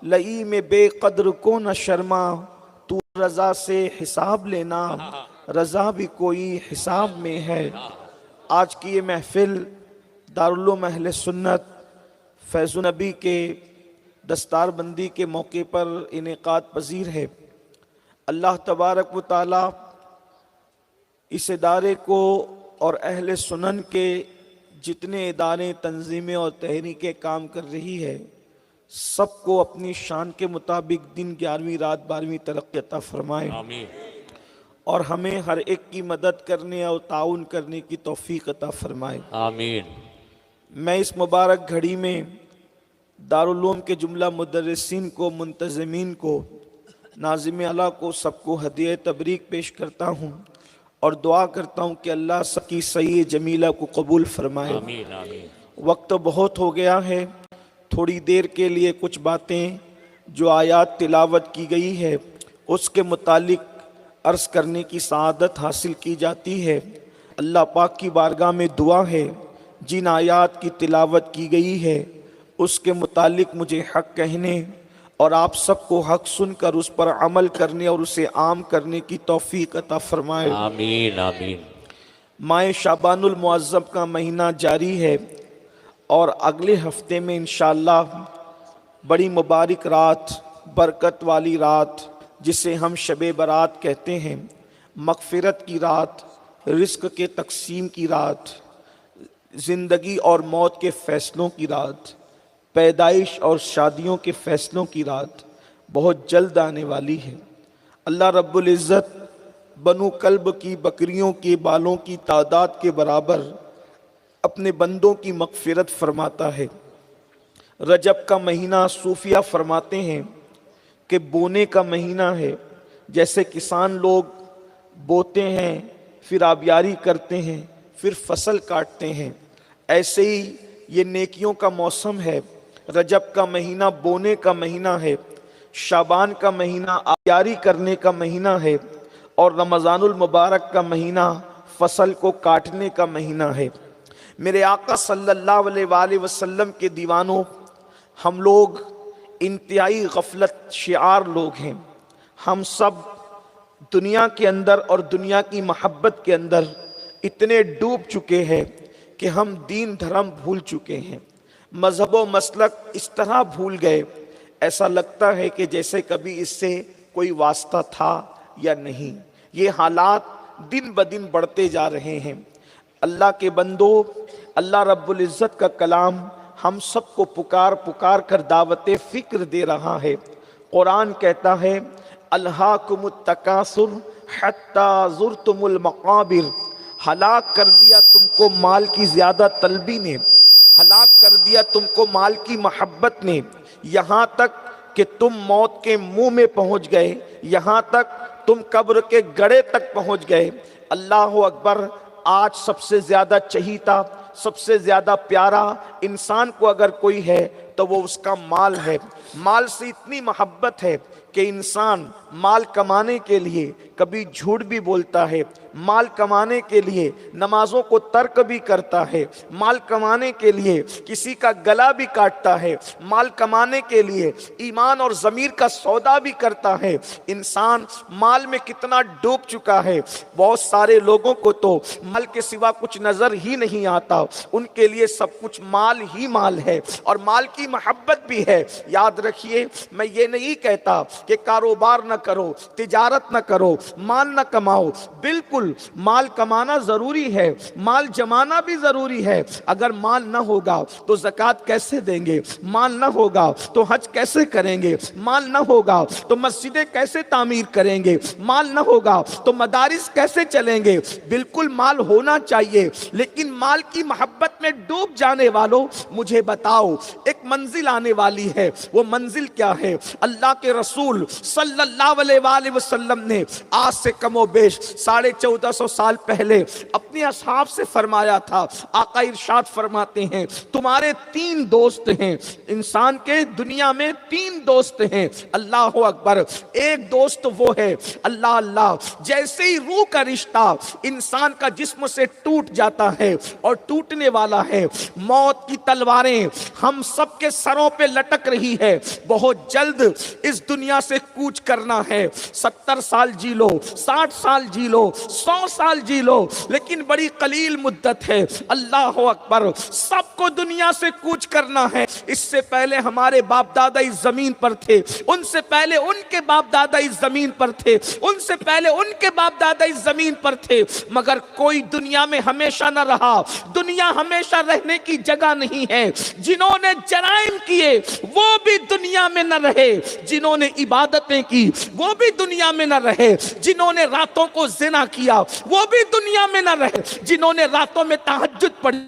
لئی میں بے قدر کو نہ شرما، تو رضا سے حساب لینا، رضا بھی کوئی حساب میں ہے۔ آج کی یہ محفل دارالعلوم اہل سنت فیض النبی کے دستار بندی کے موقع پر انعقاد پذیر ہے۔ اللہ تبارک و تعالی اس ادارے کو اور اہل سنن کے جتنے ادارے، تنظیمیں اور تحریکیں کام کر رہی ہے، سب کو اپنی شان کے مطابق دن 11ویں رات 12ویں ترقی عطا فرمائے، آمین۔ اور ہمیں ہر ایک کی مدد کرنے اور تعاون کرنے کی توفیق عطا فرمائے، آمین۔ میں اس مبارک گھڑی میں دارالعلوم کے جملہ مدرسین کو، منتظمین کو، ناظم اعلیٰ کو، سب کو ہدیہ تبریک پیش کرتا ہوں اور دعا کرتا ہوں کہ اللہ سب کی صحیح جمیلہ کو قبول فرمائے۔ آمین آمین۔ وقت بہت ہو گیا ہے، تھوڑی دیر کے لیے کچھ باتیں جو آیات تلاوت کی گئی ہے اس کے متعلق عرض کرنے کی سعادت حاصل کی جاتی ہے۔ اللہ پاک کی بارگاہ میں دعا ہے جن آیات کی تلاوت کی گئی ہے اس کے متعلق مجھے حق کہنے اور آپ سب کو حق سن کر اس پر عمل کرنے اور اسے عام کرنے کی توفیق عطا فرمائے۔ آمین آمین۔ ماہ شعبان المعظم کا مہینہ جاری ہے اور اگلے ہفتے میں انشاءاللہ بڑی مبارک رات، برکت والی رات جسے ہم شب برات کہتے ہیں، مغفرت کی رات، رزق کے تقسیم کی رات، زندگی اور موت کے فیصلوں کی رات، پیدائش اور شادیوں کے فیصلوں کی رات بہت جلد آنے والی ہے۔ اللہ رب العزت بنو کلب کی بکریوں کے بالوں کی تعداد کے برابر اپنے بندوں کی مغفرت فرماتا ہے۔ رجب کا مہینہ صوفیہ فرماتے ہیں کہ بونے کا مہینہ ہے، جیسے کسان لوگ بوتے ہیں، پھر آبیاری کرتے ہیں، پھر فصل کاٹتے ہیں، ایسے ہی یہ نیکیوں کا موسم ہے۔ رجب کا مہینہ بونے کا مہینہ ہے، شعبان کا مہینہ آبیاری کرنے کا مہینہ ہے، اور رمضان المبارک کا مہینہ فصل کو کاٹنے کا مہینہ ہے۔ میرے آقا صلی اللہ علیہ وآلہ وسلم کے دیوانوں، ہم لوگ انتہائی غفلت شعار لوگ ہیں۔ ہم سب دنیا کے اندر اور دنیا کی محبت کے اندر اتنے ڈوب چکے ہیں کہ ہم دین دھرم بھول چکے ہیں، مذہب و مسلک اس طرح بھول گئے، ایسا لگتا ہے کہ جیسے کبھی اس سے کوئی واسطہ تھا یا نہیں۔ یہ حالات دن بدن بڑھتے جا رہے ہیں۔ اللہ کے بندو، اللہ رب العزت کا کلام ہم سب کو پکار پکار کر دعوت فکر دے رہا ہے۔ قرآن کہتا ہے الہاکم التکاثر حتی زرتم المقابر، ہلاک کر دیا تم کو مال کی زیادہ طلبی نے، ہلاک کر دیا تم کو مال کی محبت نے، یہاں تک کہ تم موت کے منہ میں پہنچ گئے، یہاں تک تم قبر کے گڑھے تک پہنچ گئے۔ اللہ اکبر۔ آج سب سے زیادہ چہیتا، سب سے زیادہ پیارا انسان کو اگر کوئی ہے تو وہ اس کا مال ہے۔ مال سے اتنی محبت ہے کہ انسان مال کمانے کے لیے کبھی جھوٹ بھی بولتا ہے، مال کمانے کے لیے نمازوں کو ترک بھی کرتا ہے، مال کمانے کے لیے کسی کا گلا بھی کاٹتا ہے، مال کمانے کے لیے ایمان اور ضمیر کا سودا بھی کرتا ہے۔ انسان مال میں کتنا ڈوب چکا ہے۔ بہت سارے لوگوں کو تو مال کے سوا کچھ نظر ہی نہیں آتا، ان کے لیے سب کچھ مال ہی مال ہے اور مال کی محبت بھی ہے۔ یاد رکھیے، میں یہ نہیں کہتا کہ کاروبار نہ کرو، تجارت نہ کرو، مال نہ کماؤ، بالکل مال کمانا ضروری ہے، مال جمانا بھی ضروری ہے۔ اگر مال نہ ہوگا تو زکوٰۃ کیسے دیں گے؟ مال نہ ہوگا تو حج کیسے کریں گے؟ مال نہ ہوگا تو مسجدیں کیسے تعمیر کریں گے؟ مال نہ ہوگا تو مدارس کیسے چلیں گے؟ بالکل مال ہونا چاہیے، لیکن مال کی محبت میں ڈوب جانے والوں، مجھے بتاؤ ایک منزل آنے والی ہے، وہ منزل کیا ہے؟ اللہ کے رسول صلی اللہ علیہ وآلہ وسلم نے آج سے کم و بیش 1450 سال پہلے اپنے اصحاب سے فرمایا تھا۔ آقا ارشاد فرماتے ہیں تمہارے 3 دوست ہیں، انسان کے دنیا میں 3 دوست ہیں۔ اللہ اکبر۔ ایک دوست وہ ہے اللہ اللہ، جیسے ہی روح کا رشتہ انسان کا جسم سے ٹوٹ جاتا ہے اور ٹوٹنے والا ہے، موت کی تلواریں ہم سب کے سروں پہ لٹک رہی ہے، ہے، بہت جلد اس دنیا سے کوچ کرنا ہے۔ 70 سال جی لو، 60 سال جی لو، 100 سال جی لو، لیکن بڑی قلیل مدت ہے۔ اللہ اکبر، سب کو دنیا سے کوچ کرنا ہے۔ اس سے پہلے ہمارے باپ دادا اس زمین پر تھے، ان سے پہلے ان کے باپ دادا اس زمین پر تھے، ان سے پہلے ان کے باپ دادا اس زمین پر تھے، مگر کوئی دنیا میں ہمیشہ نہ رہا۔ دنیا ہمیشہ رہنے کی جگہ نہیں ہے۔ جنہوں نے جرائم کیے وہ بھی دنیا میں نہ رہے، جنہوں نے عبادتیں کی وہ بھی دنیا میں نہ رہے، جنہوں نے راتوں کو زنا کیا وہ بھی دنیا میں نہ رہے، جنہوں نے راتوں میں تہجد پڑھی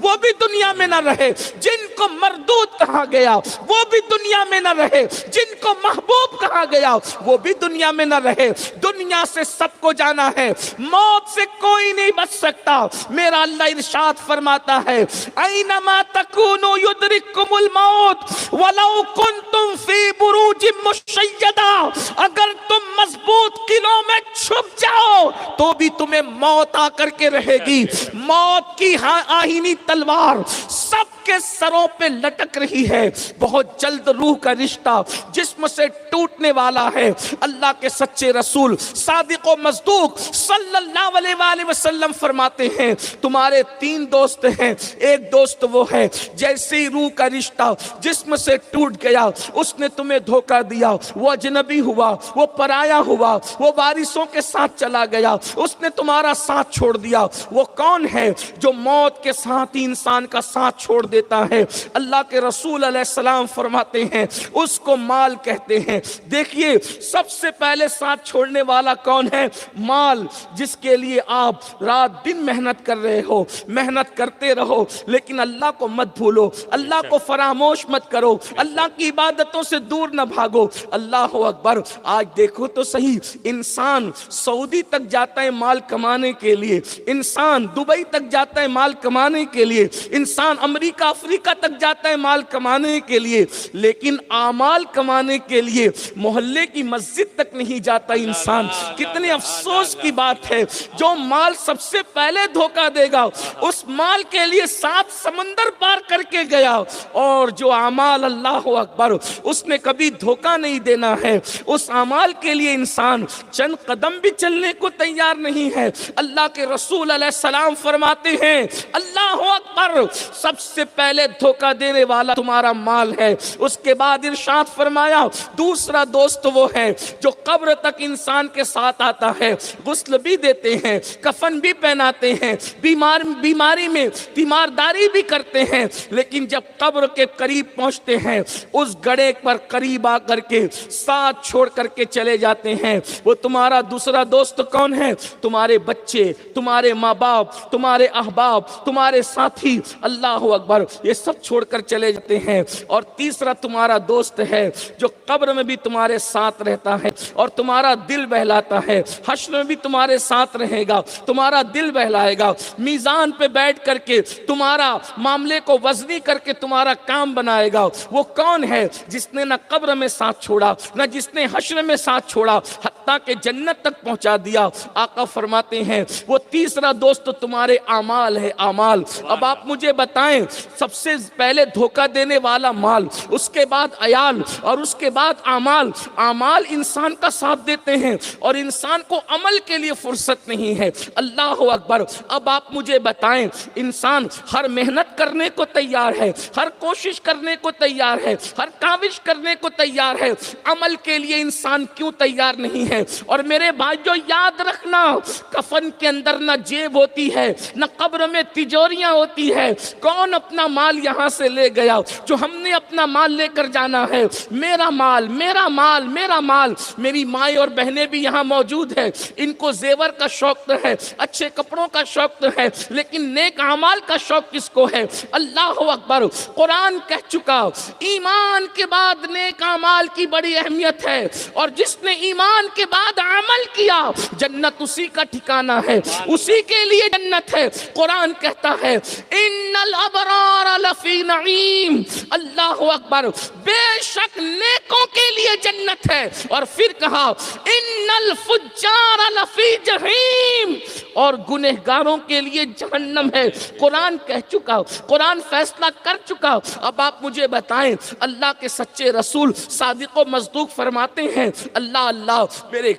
وہ بھی دنیا میں نہ رہے، جن کو مردود کہا گیا وہ بھی دنیا میں نہ رہے، جن کو محبوب کہا گیا وہ بھی دنیا میں نہ رہے۔ دنیا سے سب کو جانا ہے، موت سے کوئی نہیں بچ سکتا۔ میرا اللہ ارشاد فرماتا ہے، اینما تکونوا یدرککم الموت ولو کنتم فی بروج مشیدہ، اگر تم مضبوط قلعوں میں چھپ جاؤ تو بھی تمہیں موت آ کر کے رہے گی۔ موت کی آہینی تلوار سب کے سروں پہ لٹک رہی ہے، بہت جلد روح کا رشتہ جسم سے ٹوٹنے والا ہے۔ اللہ کے سچے رسول صادق و مصدوق صلی اللہ علیہ وآلہ وسلم فرماتے ہیں، تمہارے 3 دوست ہیں، ایک دوست وہ ہے جیسے ہی روح کا رشتہ جسم سے ٹوٹ گیا اس نے تمہیں دھوکہ دیا، وہ اجنبی ہوا، وہ پرایا ہوا، وہ وارثوں کے ساتھ چلا گیا، اس نے تمہارا ساتھ چھوڑ دیا۔ وہ کون ہے جو موت کے ساتھ ہی انسان کا ساتھ چھوڑ دیتا ہے؟ اللہ کے رسول علیہ السلام فرماتے ہیں اس کو مال کہتے ہیں۔ دیکھیے سب سے پہلے ساتھ چھوڑنے والا کون ہے؟ مال، جس کے لیے آپ رات دن محنت کر رہے ہو، محنت کرتے رہو، لیکن اللہ کو مت بھولو، اللہ کو فراموش مت کرو، اللہ کی عبادتوں سے دور نہ بھاگو۔ اللہ اکبر، آج دیکھو تو صحیح، انسان سعودی تک جاتا ہے مال کمانے کے لیے، انسان دبئی تک جاتا ہے مال کمانے کے لیے، انسان امریکہ افریقہ تک جاتا ہے مال کمانے کے لیے، لیکن اعمال کمانے کے لیے محلے کی مسجد تک نہیں جاتا انسان۔ کتنے افسوس کی بات ہے، جو مال سب سے پہلے دھوکہ دے گا اس مال کے لیے 7 سمندر پار کر کے گیا، اور جو اعمال، اللہ اکبر، اس نے کبھی دھوکہ نہیں دینا ہے، اس اعمال کے لیے انسان چند قدم بھی چلنے کو تیار نہیں ہے۔ اللہ کے رسول علیہ السلام فرماتے ہیں، اللہ اکبر، سب سے پہلے دھوکہ دینے والا تمہارا مال ہے۔ اس کے بعد ارشاد فرمایا دوسرا دوست وہ ہے جو قبر تک انسان کے ساتھ آتا ہے، غسل بھی دیتے ہیں، کفن بھی پہناتے ہیں، بیماری میں تیمارداری بھی کرتے ہیں، لیکن جب قبر کے قریب پہنچتے ہیں اس گڑھے پر قریب آ کر کے ساتھ چھوڑ کر کے چلے جاتے ہیں۔ وہ تمہارا دوسرا دوست کون ہے؟ تمہارے بچے، تمہارے ماں باپ، تمہارے احباب، تمہارے ساتھی، اللہ اکبر، یہ سب چھوڑ کر چلے جاتے ہیں۔ اور تیسرا تمہارا دوست ہے جو قبر میں بھی تمہارے ساتھ رہتا ہے اور تمہارا دل بہلاتا ہے، حشر میں بھی تمہارے ساتھ رہے گا، تمہارا دل بہلائے گا، میزان پہ بیٹھ کر کے تمہارا معاملے کو وزنی کر کے تمہارا کام بنائے گا۔ وہ کون ہے؟ جس نے نہ قبر میں ساتھ چھوڑا نہ جس نے حشر میں ساتھ چھوڑا، حتیٰ کہ جنت تک پہنچا دیا۔ آقا فرماتے ہیں وہ تیسرا دوست تمہارے اعمال ہے، اعمال۔ اب آپ مجھے بتائیں، سب سے پہلے دھوکہ دینے والا مال، اس کے بعد عیال، اور اس کے بعد اعمال۔ اعمال انسان کا ساتھ دیتے ہیں اور انسان کو عمل کے لیے فرصت نہیں ہے۔ اللہ اکبر، اب آپ مجھے بتائیں، انسان ہر محنت کرنے کو تیار ہے، ہر کوشش کرنے کو تیار ہے، ہر کاوش کرنے کو تیار ہے، عمل کے لیے انسان کیوں تیار نہیں ہے؟ اور میرے بھائیو یاد رکھنا، کفن کے اندر نہ جیب ہوتی ہے، نہ قبر میں تجوریاں ہوتی ہے۔ کون اپنا مال یہاں سے لے گیا؟ جو ہم نے اپنا مال لے کر جانا ہے، میرا مال، میرا مال، میرا مال۔ میری مائیں اور بہنیں بھی یہاں موجود ہیں، ان کو زیور کا شوق تو ہے، اچھے کپڑوں کا شوق تو ہے، لیکن نیک اعمال کا شوق کس کو ہے؟ اللہ اکبر، قرآن کہہ چکا ایمان کے بعد نیک اعمال کی بڑی اہمیت ہے، اور جس نے ایمان کے بعد عمل کیا جنت اسی کا ٹھکانہ ہے، اسی کے لیے جنت ہے۔ قرآن کہتا ہے ان الابرار لفی نعیم، اللہ اکبر، بے شک نیکوں کے لیے لیے جنت ہے، اور پھر کہا ان الفجار لفی جہیم، اور گنہگاروں کے لیے جہنم ہے۔ قرآن کہہ چکا، قرآن فیصلہ کر چکا۔ اب آپ مجھے بتائیں، اللہ کے سچے رسول صادق و مصدوق فرماتے ہیں، اللہ اللہ میرے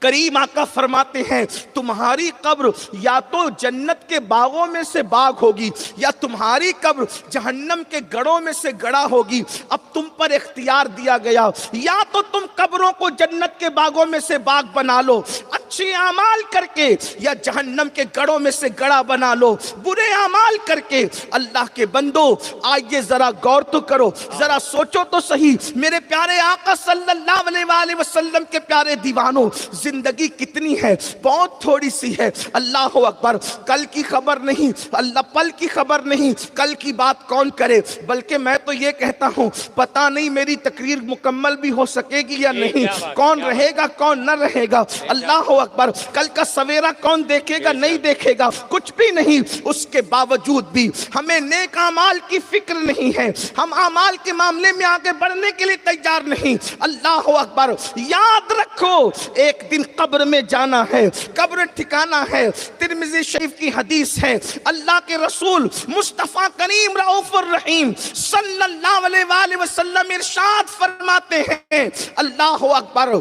کریم آقا فرماتے ہیں تمہاری قبر یا تو جنت کے باغوں میں سے باغ ہوگی یا تمہاری قبر جہنم کے گڑھوں میں سے گڑھا ہوگی۔ اب تم پر اختیار دیا گیا، یا تو تم قبروں کو جنت کے باغوں میں سے باغ بنا لو اچھے اعمال کر کے، یا جہنم کے گڑھوں میں سے گڑھا بنا لو برے اعمال کر کے۔ اللہ کے بندو آئیے ذرا غور تو کرو، ذرا سوچو تو صحیح، میرے پیارے آقا صلی اللہ علیہ وآلہ وسلم کے پیارے دیوانوں، زندگی کتنی ہے؟ بہت تھوڑی سی ہے۔ اللہ اکبر، کل کی خبر نہیں، اللہ پل کی خبر نہیں، کل کی بات کون کرے؟ بلکہ میں تو یہ کہتا ہوں پتہ نہیں میری تقریر مکمل بھی ہو سکے گی یا نہیں، کون رہے گا کون نہ رہے گا۔ اللہ اکبر، کل کا سویرا کون دیکھے گا نہیں دیکھے گا، کچھ بھی نہیں۔ اس کے باوجود بھی ہمیں نیک اعمال کی فکر نہیں ہے، ہم اعمال کے معاملے میں آگے بڑھنے کے لیے تیار نہیں۔ اللہ اکبر، یاد رکھو ایک دن قبر میں جانا ہے، قبر ٹھکانا ہے۔ ترمذی شریف کی حدیث ہے، اللہ کے رسول مصطفیٰ کریم رؤوف الرحیم صلی اللہ علیہ وآلہ وسلم ارشاد فرماتے ہیں، اللہ اکبر،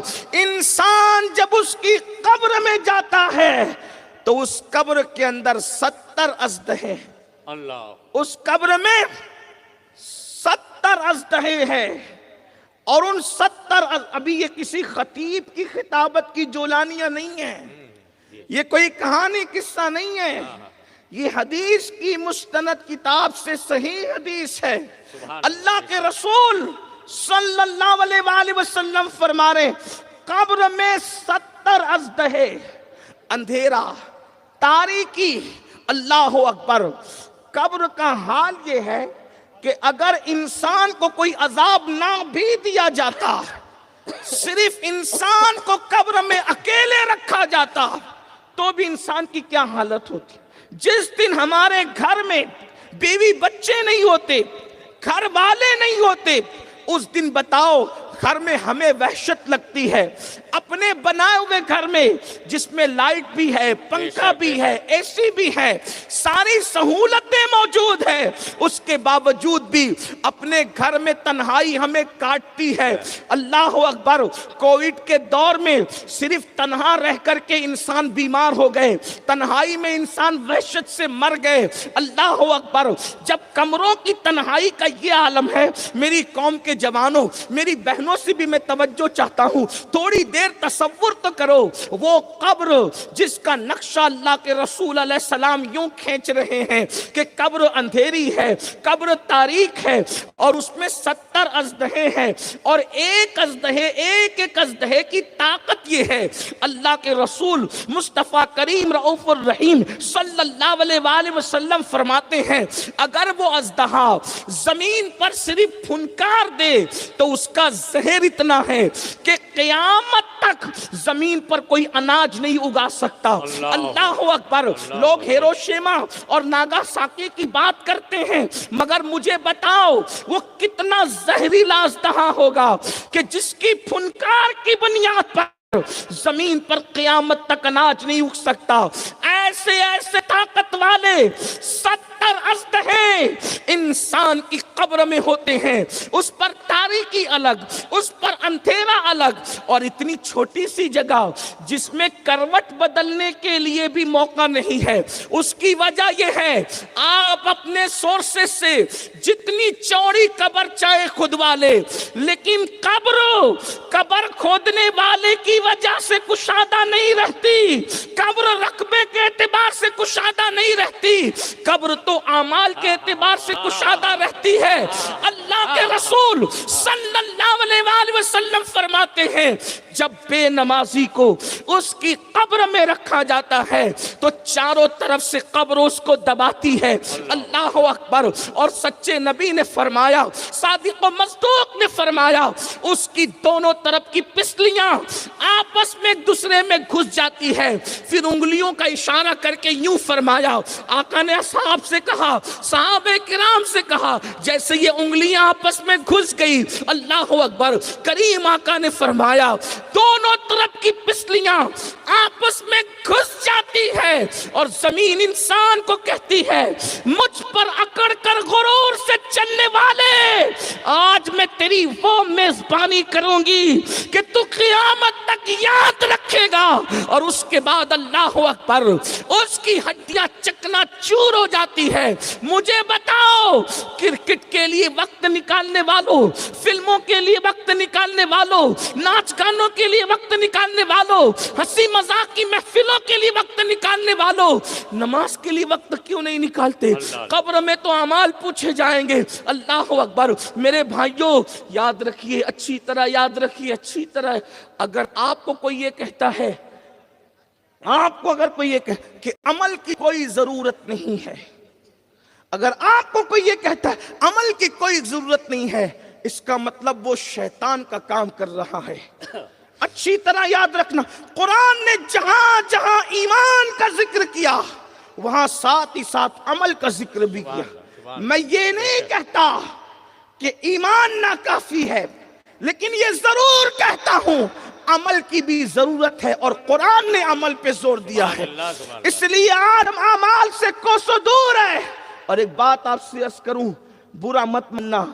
انسان جب اس کی قبر میں جاتا ہے تو اس قبر کے اندر 70 اژدہے، اس قبر میں 70 اژدہے ہیں، اور ان 70 ابھی یہ کسی خطیب کی خطابت کی جولانیاں نہیں ہیں، یہ کوئی کہانی قصہ نہیں ہے، یہ حدیث کی مستند کتاب سے صحیح حدیث ہے۔ اللہ کے رسول صلی اللہ علیہ وآلہ وسلم فرما رہے قبر میں 70 اژدہے، اندھیرا، تاریکی۔ اللہ اکبر، قبر کا حال یہ ہے کہ اگر انسان کو کوئی عذاب نہ بھی دیا جاتا، صرف انسان کو قبر میں اکیلے رکھا جاتا، تو بھی انسان کی کیا حالت ہوتی۔ جس دن ہمارے گھر میں بیوی بچے نہیں ہوتے، گھر والے نہیں ہوتے، اس دن بتاؤ گھر میں ہمیں وحشت لگتی ہے۔ اپنے بنائے ہوئے گھر میں جس میں لائٹ بھی ہے، پنکھا بھی ہے، اے سی بھی ہے، ساری سہولتیں موجود ہیں، اس کے باوجود بھی اپنے گھر میں تنہائی ہمیں کاٹتی ہے۔ اللہ اکبر، کووڈ کے دور میں صرف تنہا رہ کر کے انسان بیمار ہو گئے، تنہائی میں انسان وحشت سے مر گئے۔ اللہ اکبر، جب کمروں کی تنہائی کا یہ عالم ہے، میری قوم کے جوانوں، میری بہنوں سے بھی میں توجہ چاہتا ہوں، تھوڑی دیر تصور تو کرو، وہ قبر جس کا نقشہ اللہ کے رسول علیہ السلام یوں کھینچ رہے ہیں کہ قبر اندھیری ہے، قبر تاریک ہے، اور اس میں 70 اژدہے ہیں، اور ایک اژدہے کی طاقت یہ ہے، اللہ کے رسول مصطفیٰ کریم رؤوف الرحیم صلی اللہ علیہ وآلہ وسلم فرماتے ہیں اگر وہ اژدہا زمین پر صرف پھنکار دے تو اس کا زہر اتنا ہے کہ قیامت تک زمین پر کوئی اناج نہیں اگا سکتا۔ اللہ اکبر، لوگ ہیروشیما اور ناگاساکی کی بات کرتے ہیں، مگر مجھے بتاؤ وہ کتنا زہریلا اژدہا ہوگا کہ جس کی پھنکار کی بنیاد پر زمین پر قیامت تک اناج نہیں اگ سکتا۔ ایسے طاقت والے 70 اژدہے انسان کی قبر میں ہوتے ہیں، اس پر تاریکی الگ، اس پر اندھیرا الگ، اور اتنی چھوٹی سی جگہ جس میں کروٹ بدلنے کے لیے بھی موقع نہیں ہے۔ اس کی وجہ یہ ہے آپ اپنے سورسز سے جتنی چوڑی قبر چاہے کھدوا لے، لیکن قبر کھودنے والے کی وجہ سے کشادہ نہیں رہتی، قبر رقبے کے اعتبار سے کشادہ نہیں رہتی، قبر تو اعمال کے اعتبار سے کشادہ رہتی ہے۔ اللہ کے رسول صلی اللہ علیہ وآلہ وسلم فرماتے ہیں جب بے نمازی کو اس کی قبر میں رکھا جاتا ہے تو چاروں طرف سے قبر اس کو دباتی ہے. اللہ اکبر. اور سچے نبی نے فرمایا, صادق و مصدوق نے فرمایا, اس کی دونوں طرف کی پسلیاں آپس میں ایک دوسرے میں گھس جاتی ہے. پھر انگلیوں کا اشارہ کر کے یوں فرمایا, آقا نے اصحاب سے کہا, صحابہ کرام سے کہا, جیسے یہ انگلیاں آپس میں گھس گئی, اللہ اکبر, کریم آقا نے فرمایا دونوں طرف کی پسلیاں آپس میں گھس جاتی ہے اور زمین انسان کو کہتی ہے, مجھ پر اکڑ کر غرور سے چلنے والے, آج میں تیری وہ میزبانی کروں گی کہ تو قیامت تک یاد رکھے گا. اور اس کے بعد اللہ اکبر, اس کی ہڈیاں چکنا چور ہو جاتی ہے. مجھے بتاؤ, کرکٹ کے لیے وقت نکالنے والوں, فلموں کے لیے وقت نکالنے والوں, ناچ گانوں کے لیے وقت نکالنے والوں, ہنسی مذاق کی محفلوں کے لیے وقت نکالنے والوں, نماز کے لیے وقت کیوں نہیں نکالتے؟ قبر میں تو اعمال پوچھے جائیں گے. اللہ اکبر. میرے بھائیوں یاد رکھیے, اچھی طرح یاد رکھیے, اچھی طرح. اگر آپ کو کوئی یہ کہتا ہے, آپ کو اگر کوئی یہ کہے کہ عمل کی کوئی ضرورت نہیں ہے, اگر آپ کو کوئی یہ کہتا ہے عمل کی کوئی ضرورت نہیں ہے, اس کا مطلب وہ شیطان کا کام کر رہا ہے. اچھی طرح یاد رکھنا, قرآن نے جہاں جہاں ایمان کا ذکر کیا وہاں ساتھ ہی ساتھ عمل کا ذکر بھی کیا. میں یہ نہیں کہتا کہ ایمان ناکافی ہے, لیکن یہ ضرور کہتا ہوں عمل کی بھی ضرورت ہے, اور قرآن نے عمل پہ زور دیا ہے. اس لیے آدم اعمال سے کوسوں دور ہے. اور ایک بات آپ سے عرض کروں, برا مت ماننا,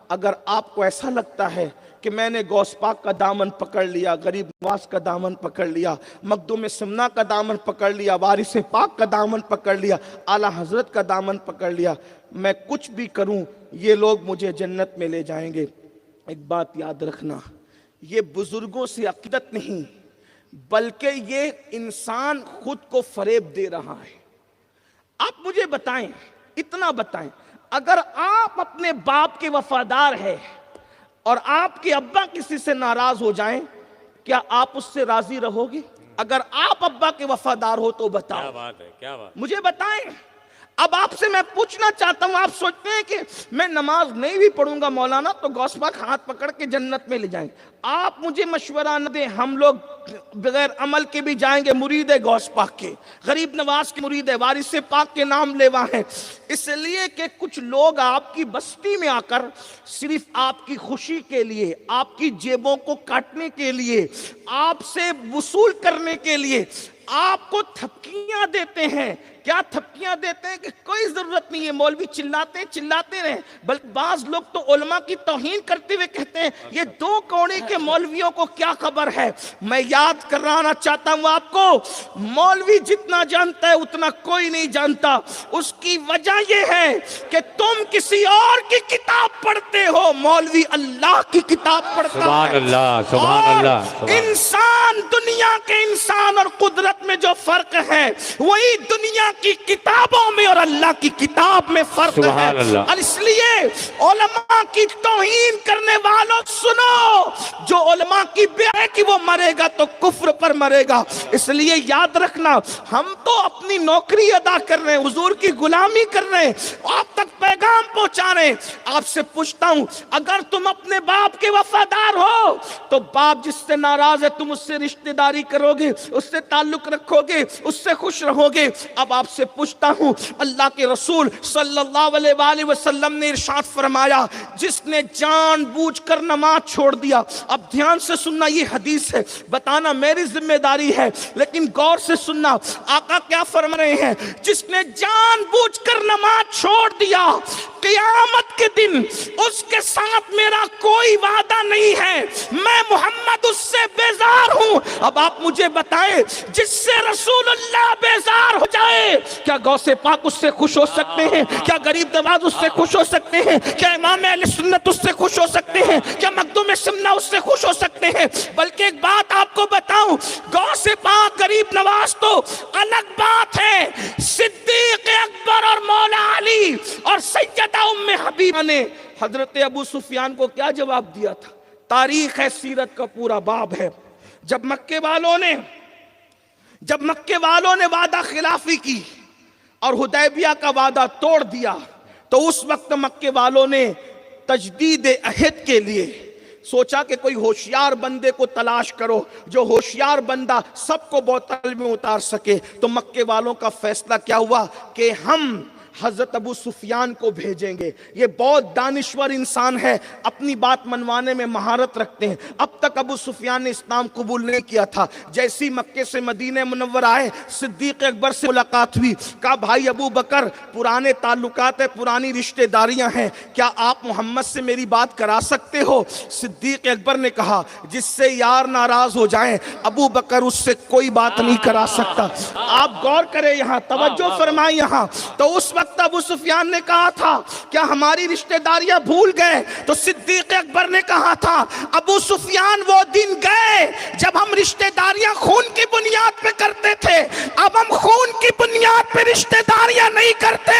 اگر آپ کو ایسا لگتا ہے کہ میں نے غوث پاک کا دامن پکڑ لیا, غریب نواز کا دامن پکڑ لیا, مخدوم سمنا کا دامن پکڑ لیا, وارث پاک کا دامن پکڑ لیا, اعلیٰ حضرت کا دامن پکڑ لیا, میں کچھ بھی کروں یہ لوگ مجھے جنت میں لے جائیں گے. ایک بات یاد رکھنا, یہ بزرگوں سے عقیدت نہیں, بلکہ یہ انسان خود کو فریب دے رہا ہے. آپ مجھے بتائیں, اتنا بتائیں, اگر آپ اپنے باپ کے وفادار ہیں اور آپ کے ابا کسی سے ناراض ہو جائیں, کیا آپ اس سے راضی رہو گے؟ اگر آپ ابا کے وفادار ہو تو بتاؤ. کیا بات ہے, کیا بات. مجھے بتائیں. اب آپ سے میں پوچھنا چاہتا ہوں, آپ سوچتے ہیں کہ میں نماز نہیں بھی پڑھوں گا مولانا تو غوث پاک ہاتھ پکڑ کے جنت میں لے جائیں گے. آپ مجھے مشورہ نہ دیں, ہم لوگ بغیر عمل کے بھی جائیں گے, مرید ہے غوث پاک کے, غریب نواز کے مرید ہے, وارث پاک کے نام لیوا ہیں. اس لیے کہ کچھ لوگ آپ کی بستی میں آ کر صرف آپ کی خوشی کے لیے, آپ کی جیبوں کو کاٹنے کے لیے, آپ سے وصول کرنے کے لیے آپ کو تھپکیاں دیتے ہیں. کیا تھپکیاں دیتے ہیں کہ کوئی ضرورت نہیں ہے, مولوی چلاتے رہیں. بلکہ بعض لوگ تو علماء کی توہین کرتے ہوئے کہتے ہیں یہ دو کوڑے کے مولویوں کو کیا خبر ہے. میں یاد کرانا چاہتا ہوں آپ کو, مولوی جتنا جانتا ہے اتنا کوئی نہیں جانتا. اس کی وجہ یہ ہے کہ تم کسی اور کی کتاب پڑھتے ہو, مولوی اللہ کی کتاب پڑھتا ہے. سبحان اللہ, سبحان اللہ. انسان, دنیا کے انسان اور قدرت میں جو فرق ہے وہی دنیا کی کتابوں میں اور اللہ کی کتاب میں فرق ہے. اور اس لیے علماء کی توہین کرنے والوں سنو, جو علماء کی بے ہے کہ وہ مرے گا تو کفر پر مرے گا. اس لیے یاد رکھنا, ہم تو اپنی نوکری ادا کر رہے ہیں, حضور کی غلامی کر رہے ہیں, آپ تک پیغام پہنچا رہے ہیں. آپ سے پوچھتا ہوں, اگر تم اپنے باپ کے وفادار ہو تو باپ جس سے ناراض ہے تم اس سے رشتہ داری کرو گے, اس سے تعلق رکھو گے, اس سے خوش رہو گے. اب آپ سے پوچھتا ہوں, اللہ کے رسول صلی اللہ علیہ وآلہ وسلم نے ارشاد فرمایا, جس نے جان بوجھ کر نماز چھوڑ دیا. اب دھیان سے سننا, یہ حدیث ہے, بتانا میری ذمہ داری ہے, لیکن غور سے سننا. آقا کیا فرما رہے ہیں, جس نے جان بوجھ کر نماز چھوڑ دیا, قیامت کے دن اس کے ساتھ میرا کوئی وعدہ نہیں ہے, میں محمد اس سے بیزار ہوں. اب آپ مجھے بتائیں, جس سے رسول اللہ بیزار ہو جائے, کیا غوث پاک اس سے خوش ہو سکتے ہیں؟ کیا غریب نواز اس سے خوش ہو سکتے ہیں؟ کیا امام اہل سنت اس سے خوش ہو سکتے ہیں؟ کیا مخدوم سمنا اس سے خوش ہو سکتے ہیں؟ بلکہ ایک بات آپ کو بتاؤں, غوث پاک غریب نواز تو الگ بات ہے, صدیق اکبر اور مولا علی اور سیدہ ام حبیبہ نے حضرت ابو سفیان کو کیا جواب دیا تھا؟ تاریخ ہے, سیرت کا پورا باب ہے. جب مکے والوں نے جب مکے والوں نے وعدہ خلافی کی اور حدیبیہ کا وعدہ توڑ دیا تو اس وقت مکے والوں نے تجدید عہد کے لیے سوچا کہ کوئی ہوشیار بندے کو تلاش کرو جو ہوشیار بندہ سب کو بوتل میں اتار سکے. تو مکے والوں کا فیصلہ کیا ہوا کہ ہم حضرت ابو سفیان کو بھیجیں گے. یہ بہت دانشور انسان ہے, اپنی بات منوانے میں مہارت رکھتے ہیں. اب تک ابو سفیان نے اسلام قبول نہیں کیا تھا. جیسی مکے سے مدینہ منور آئے, صدیق اکبر سے ملاقات ہوئی. کہا بھائی ابو بکر, پرانے تعلقات ہیں, پرانی رشتہ داریاں ہیں, کیا آپ محمد سے میری بات کرا سکتے ہو؟ صدیق اکبر نے کہا جس سے یار ناراض ہو جائیں ابو بکر اس سے کوئی بات نہیں کرا سکتا. آپ غور کریں یہاں, توجہ فرمائیں یہاں. تو اس وقت ابو سفیان نے کہا تھا کیا ہماری رشتہ داریاں بھول گئے؟ تو صدیق اکبر نے کہا تھا ابو سفیان وہ دن گئے جب ہم رشتہ داریاں خون کی بنیاد پہ کرتے تھے, اب ہم خون کی بنیاد پہ رشتہ داریاں نہیں کرتے,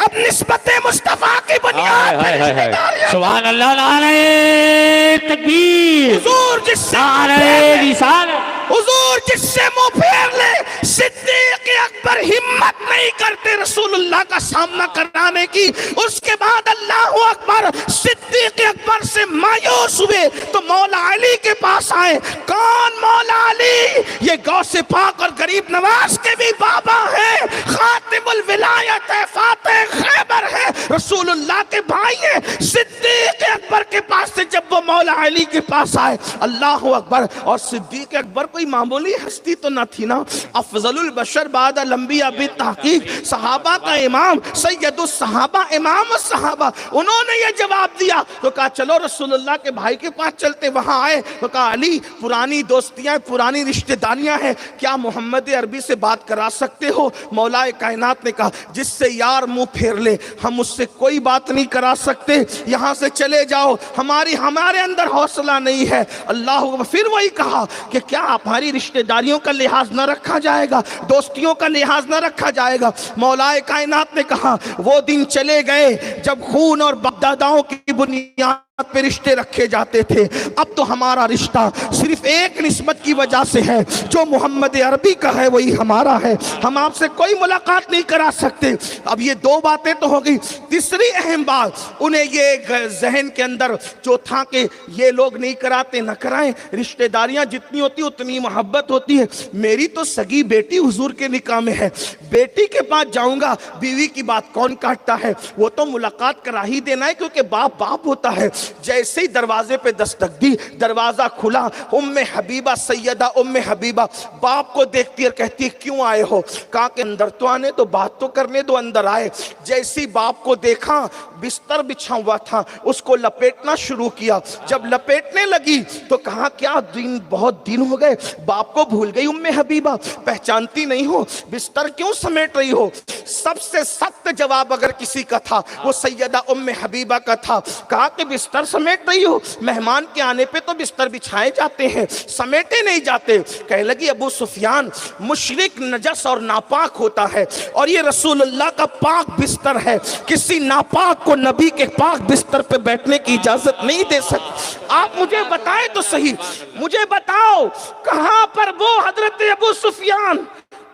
اب نسبت مصطفیٰ کی بنیاد پہ رشتہ داریاں. سبحان اللہ, نعرہ تکبیر, حضور جس سے نعرہ رسالت, حضور جس سے منہ پھیر لے. صدیق اکبر ہمت نہیں کرتے رسول اللہ کا سامنا کرانے کی. اس کے بعد اللہ اکبر, صدیق اکبر سے مایوس ہوئے تو مولا علی کے پاس آئے. کون مولا علی؟ یہ غوث پاک اور غریب نواز کے بھی بابا ہیں, خاتم الولایت ہے, فاتح خیبر ہے, رسول اللہ کے بھائی ہیں. صدیق اکبر کے پاس سے جب وہ مولا علی کے پاس آئے, اللہ اکبر, اور صدیق اکبر کوئی معمولی ہستی تو نہ تھی نا, افضل البشر بعد الانبیاء بالتحقیق, صحابہ کا امام, سید الصحابہ, امام الصحابہ. انہوں نے یہ جواب دیا تو کہا چلو رسول اللہ کے بھائی کے پاس چلتے. وہاں آئے تو کہا علی پرانی دوستیاں, پرانی رشتہ داریاں ہیں, کیا محمد عربی سے بات کرا سکتے ہو؟ مولا کائنات نے کہا جس سے یار منہ پھیر لے ہم اس سے کوئی بات نہیں کرا سکتے, یہاں سے چلے جاؤ, ہمارے اندر حوصلہ نہیں ہے. اللہ پھر وہی کہا کہ کیا ہماری رشتہ داریوں کا لحاظ نہ رکھا جائے گا, دوستیوں کا لحاظ نہ رکھا جائے گا؟ مولا کائنات نے کہا وہ دن چلے گئے جب خون اور باپ کی بنیاد پہ رشتے رکھے جاتے تھے. اب تو ہمارا رشتہ صرف ایک نسبت کی وجہ سے ہے, جو محمد عربی کا ہے وہی ہمارا ہے, ہم آپ سے کوئی ملاقات نہیں کرا سکتے. اب یہ دو باتیں تو ہو گئی. تیسری اہم بات انہیں یہ ذہن کے اندر جو تھا کہ یہ لوگ نہیں کراتے نہ کرائیں, رشتہ داریاں جتنی ہوتی اتنی محبت ہوتی ہے. میری تو سگی بیٹی حضور کے نکاح میں ہے, بیٹی کے پاس جاؤں گا, بیوی کی بات کون کاٹتا ہے؟ وہ تو ملاقات کرا ہی دینا ہے, کیونکہ باپ باپ ہوتا ہے. جیسے ہی دروازے پہ دستک دی, دروازہ کھلا, ام حبیبہ, سیدہ ام حبیبہ باپ کو دیکھتی اور کہتی کیوں آئے ہو؟ کہا کہ اندر تو آنے دو, بات تو کرنے دو. اندر آئے, جیسے باپ کو دیکھا بستر بچھا ہوا تھا, اس کو لپیٹنا شروع کیا. جب لپیٹنے لگی تو کہا کیا دن, بہت دن ہو گئے, باپ کو بھول گئی ام حبیبہ, پہچانتی نہیں ہو, بستر کیوں سمیٹ رہی ہو؟ سب سے سخت جواب اگر کسی کا تھا وہ سیدہ ام حبیبہ کا تھا. کہا کہ بستر سمیٹ رہی ہو؟ مہمان کے آنے پہ تو بستر بچھائے جاتے ہیں, سمیٹے نہیں جاتے. کہنے لگی ابو سفیان مشرک نجس اور ناپاک ہوتا ہے, اور یہ رسول اللہ کا پاک بستر ہے, کسی ناپاک کو نبی کے پاک بستر پہ بیٹھنے کی اجازت نہیں دے سکتی. آپ مجھے بتائیں تو صحیح, مجھے بتاؤ کہاں پر وہ حضرت ابو سفیان,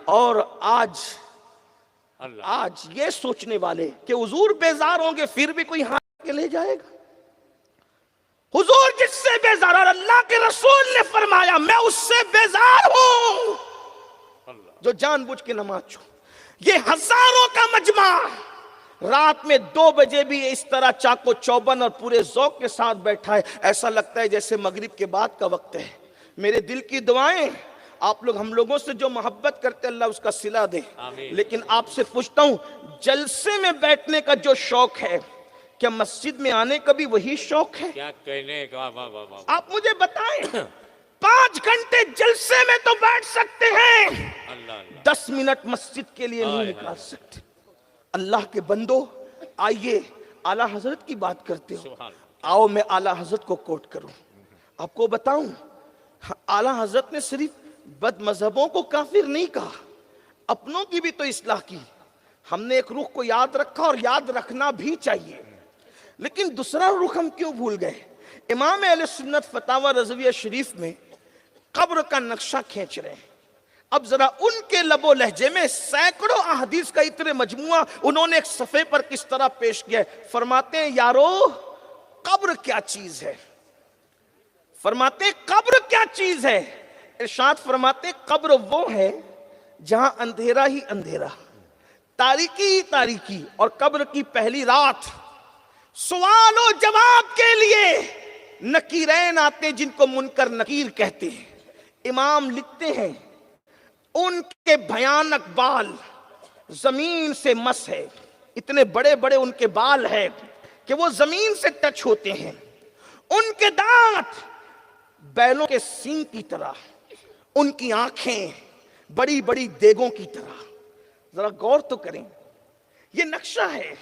اور آج یہ سوچنے والے کہ حضور بیزار ہوں گے پھر بھی کوئی ہاتھ کے لے جائے گا. حضور جس سے بیزار, اور اللہ کے رسول نے فرمایا میں اس سے بیزار ہوں جو جان بوجھ کے نماز چھوڑ. یہ ہزاروں کا مجمع رات میں 2 بجے بھی اس طرح چاقو چوبند اور پورے ذوق کے ساتھ بیٹھا ہے, ایسا لگتا ہے جیسے مغرب کے بعد کا وقت ہے. میرے دل کی دعائیں آپ لوگ ہم لوگوں سے جو محبت کرتے اللہ اس کا صلہ دے. لیکن آپ سے پوچھتا ہوں, جلسے میں بیٹھنے کا جو شوق ہے, کیا مسجد میں آنے کا بھی وہی شوق ہے؟ کیا کہنے کا, آپ مجھے بتائیں, 5 گھنٹے جلسے میں تو بیٹھ سکتے ہیں, 10 منٹ مسجد کے لیے نہیں نکال سکتے. اللہ کے بندو, آئیے اعلیٰ حضرت کی بات کرتے ہو. آؤ میں اعلیٰ حضرت کو کوٹ کروں. آپ کو بتاؤں, اعلیٰ حضرت نے صرف بد مذہبوں کو کافر نہیں کہا, اپنوں کی بھی تو اصلاح کی. ہم نے ایک رخ کو یاد رکھا اور یاد رکھنا بھی چاہیے, لیکن دوسرا رخ ہم کیوں بھول گئے؟ امام اہل سنت فتاوی رضویہ شریف میں قبر کا نقشہ کھینچ رہے ہیں. اب ذرا ان کے لب و لہجے میں سینکڑوں احادیث کا اتنے مجموعہ انہوں نے ایک صفحے پر کس طرح پیش کیا ہے. فرماتے ہیں یارو قبر کیا چیز ہے, فرماتے ہیں قبر کیا چیز ہے. ارشاد فرماتے ہیں قبر وہ ہے جہاں اندھیرا ہی اندھیرا, تاریکی ہی تاریکی, اور قبر کی پہلی رات سوال و جواب کے لیے نکیرین آتے ہیں جن کو منکر نکیر کہتے ہیں. امام لکھتے ہیں ان کے بھیانک بال زمین سے مس ہے, اتنے بڑے بڑے ان کے بال ہیں کہ وہ زمین سے ٹچ ہوتے ہیں. ان کے دانت بیلوں کے سینگ کی طرح, ان کی آنکھیں بڑی بڑی دیگوں کی طرح. ذرا غور تو کریں, یہ نقشہ ہے.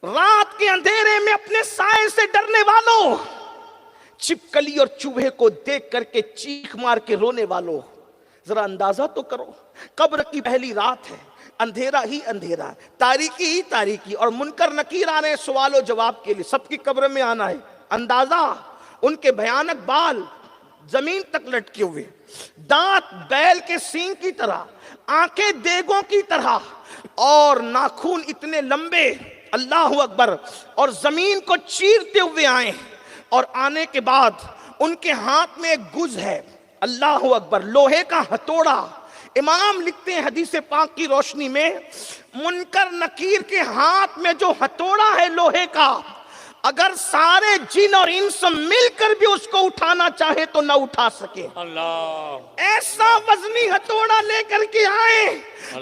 رات کے اندھیرے میں اپنے سائے سے ڈرنے والوں, چھپکلی اور چوہے کو دیکھ کر کے چیخ مار کے رونے والوں, ذرا اندازہ تو کرو. قبر کی پہلی رات ہے, اندھیرا ہی اندھیرا, تاریکی ہی تاریکی, اور منکر نکیر آ رہے ہیں سوال و جواب کے لیے. سب کی قبر میں آنا ہے. اندازہ ان کے بھیانک بال زمین تک لٹکے ہوئے, دانت بیل کے سینگ کی طرح, آنکھیں دیگوں کی طرح, اور ناخون اتنے لمبے, اللہ اکبر, اور زمین کو چیرتے ہوئے آئے. اور آنے کے بعد ان کے ہاتھ میں ایک گز ہے, اللہ اکبر, لوہے کا ہتھوڑا. امام لکھتے ہیں حدیث پاک کی روشنی میں, منکر نکیر کے ہاتھ میں جو ہتھوڑا ہے لوہے کا, اگر سارے جن اور انس مل کر بھی اس کو اٹھانا چاہے تو نہ اٹھا سکے. اللہ, ایسا وزنی ہتھوڑا لے کر کے آئے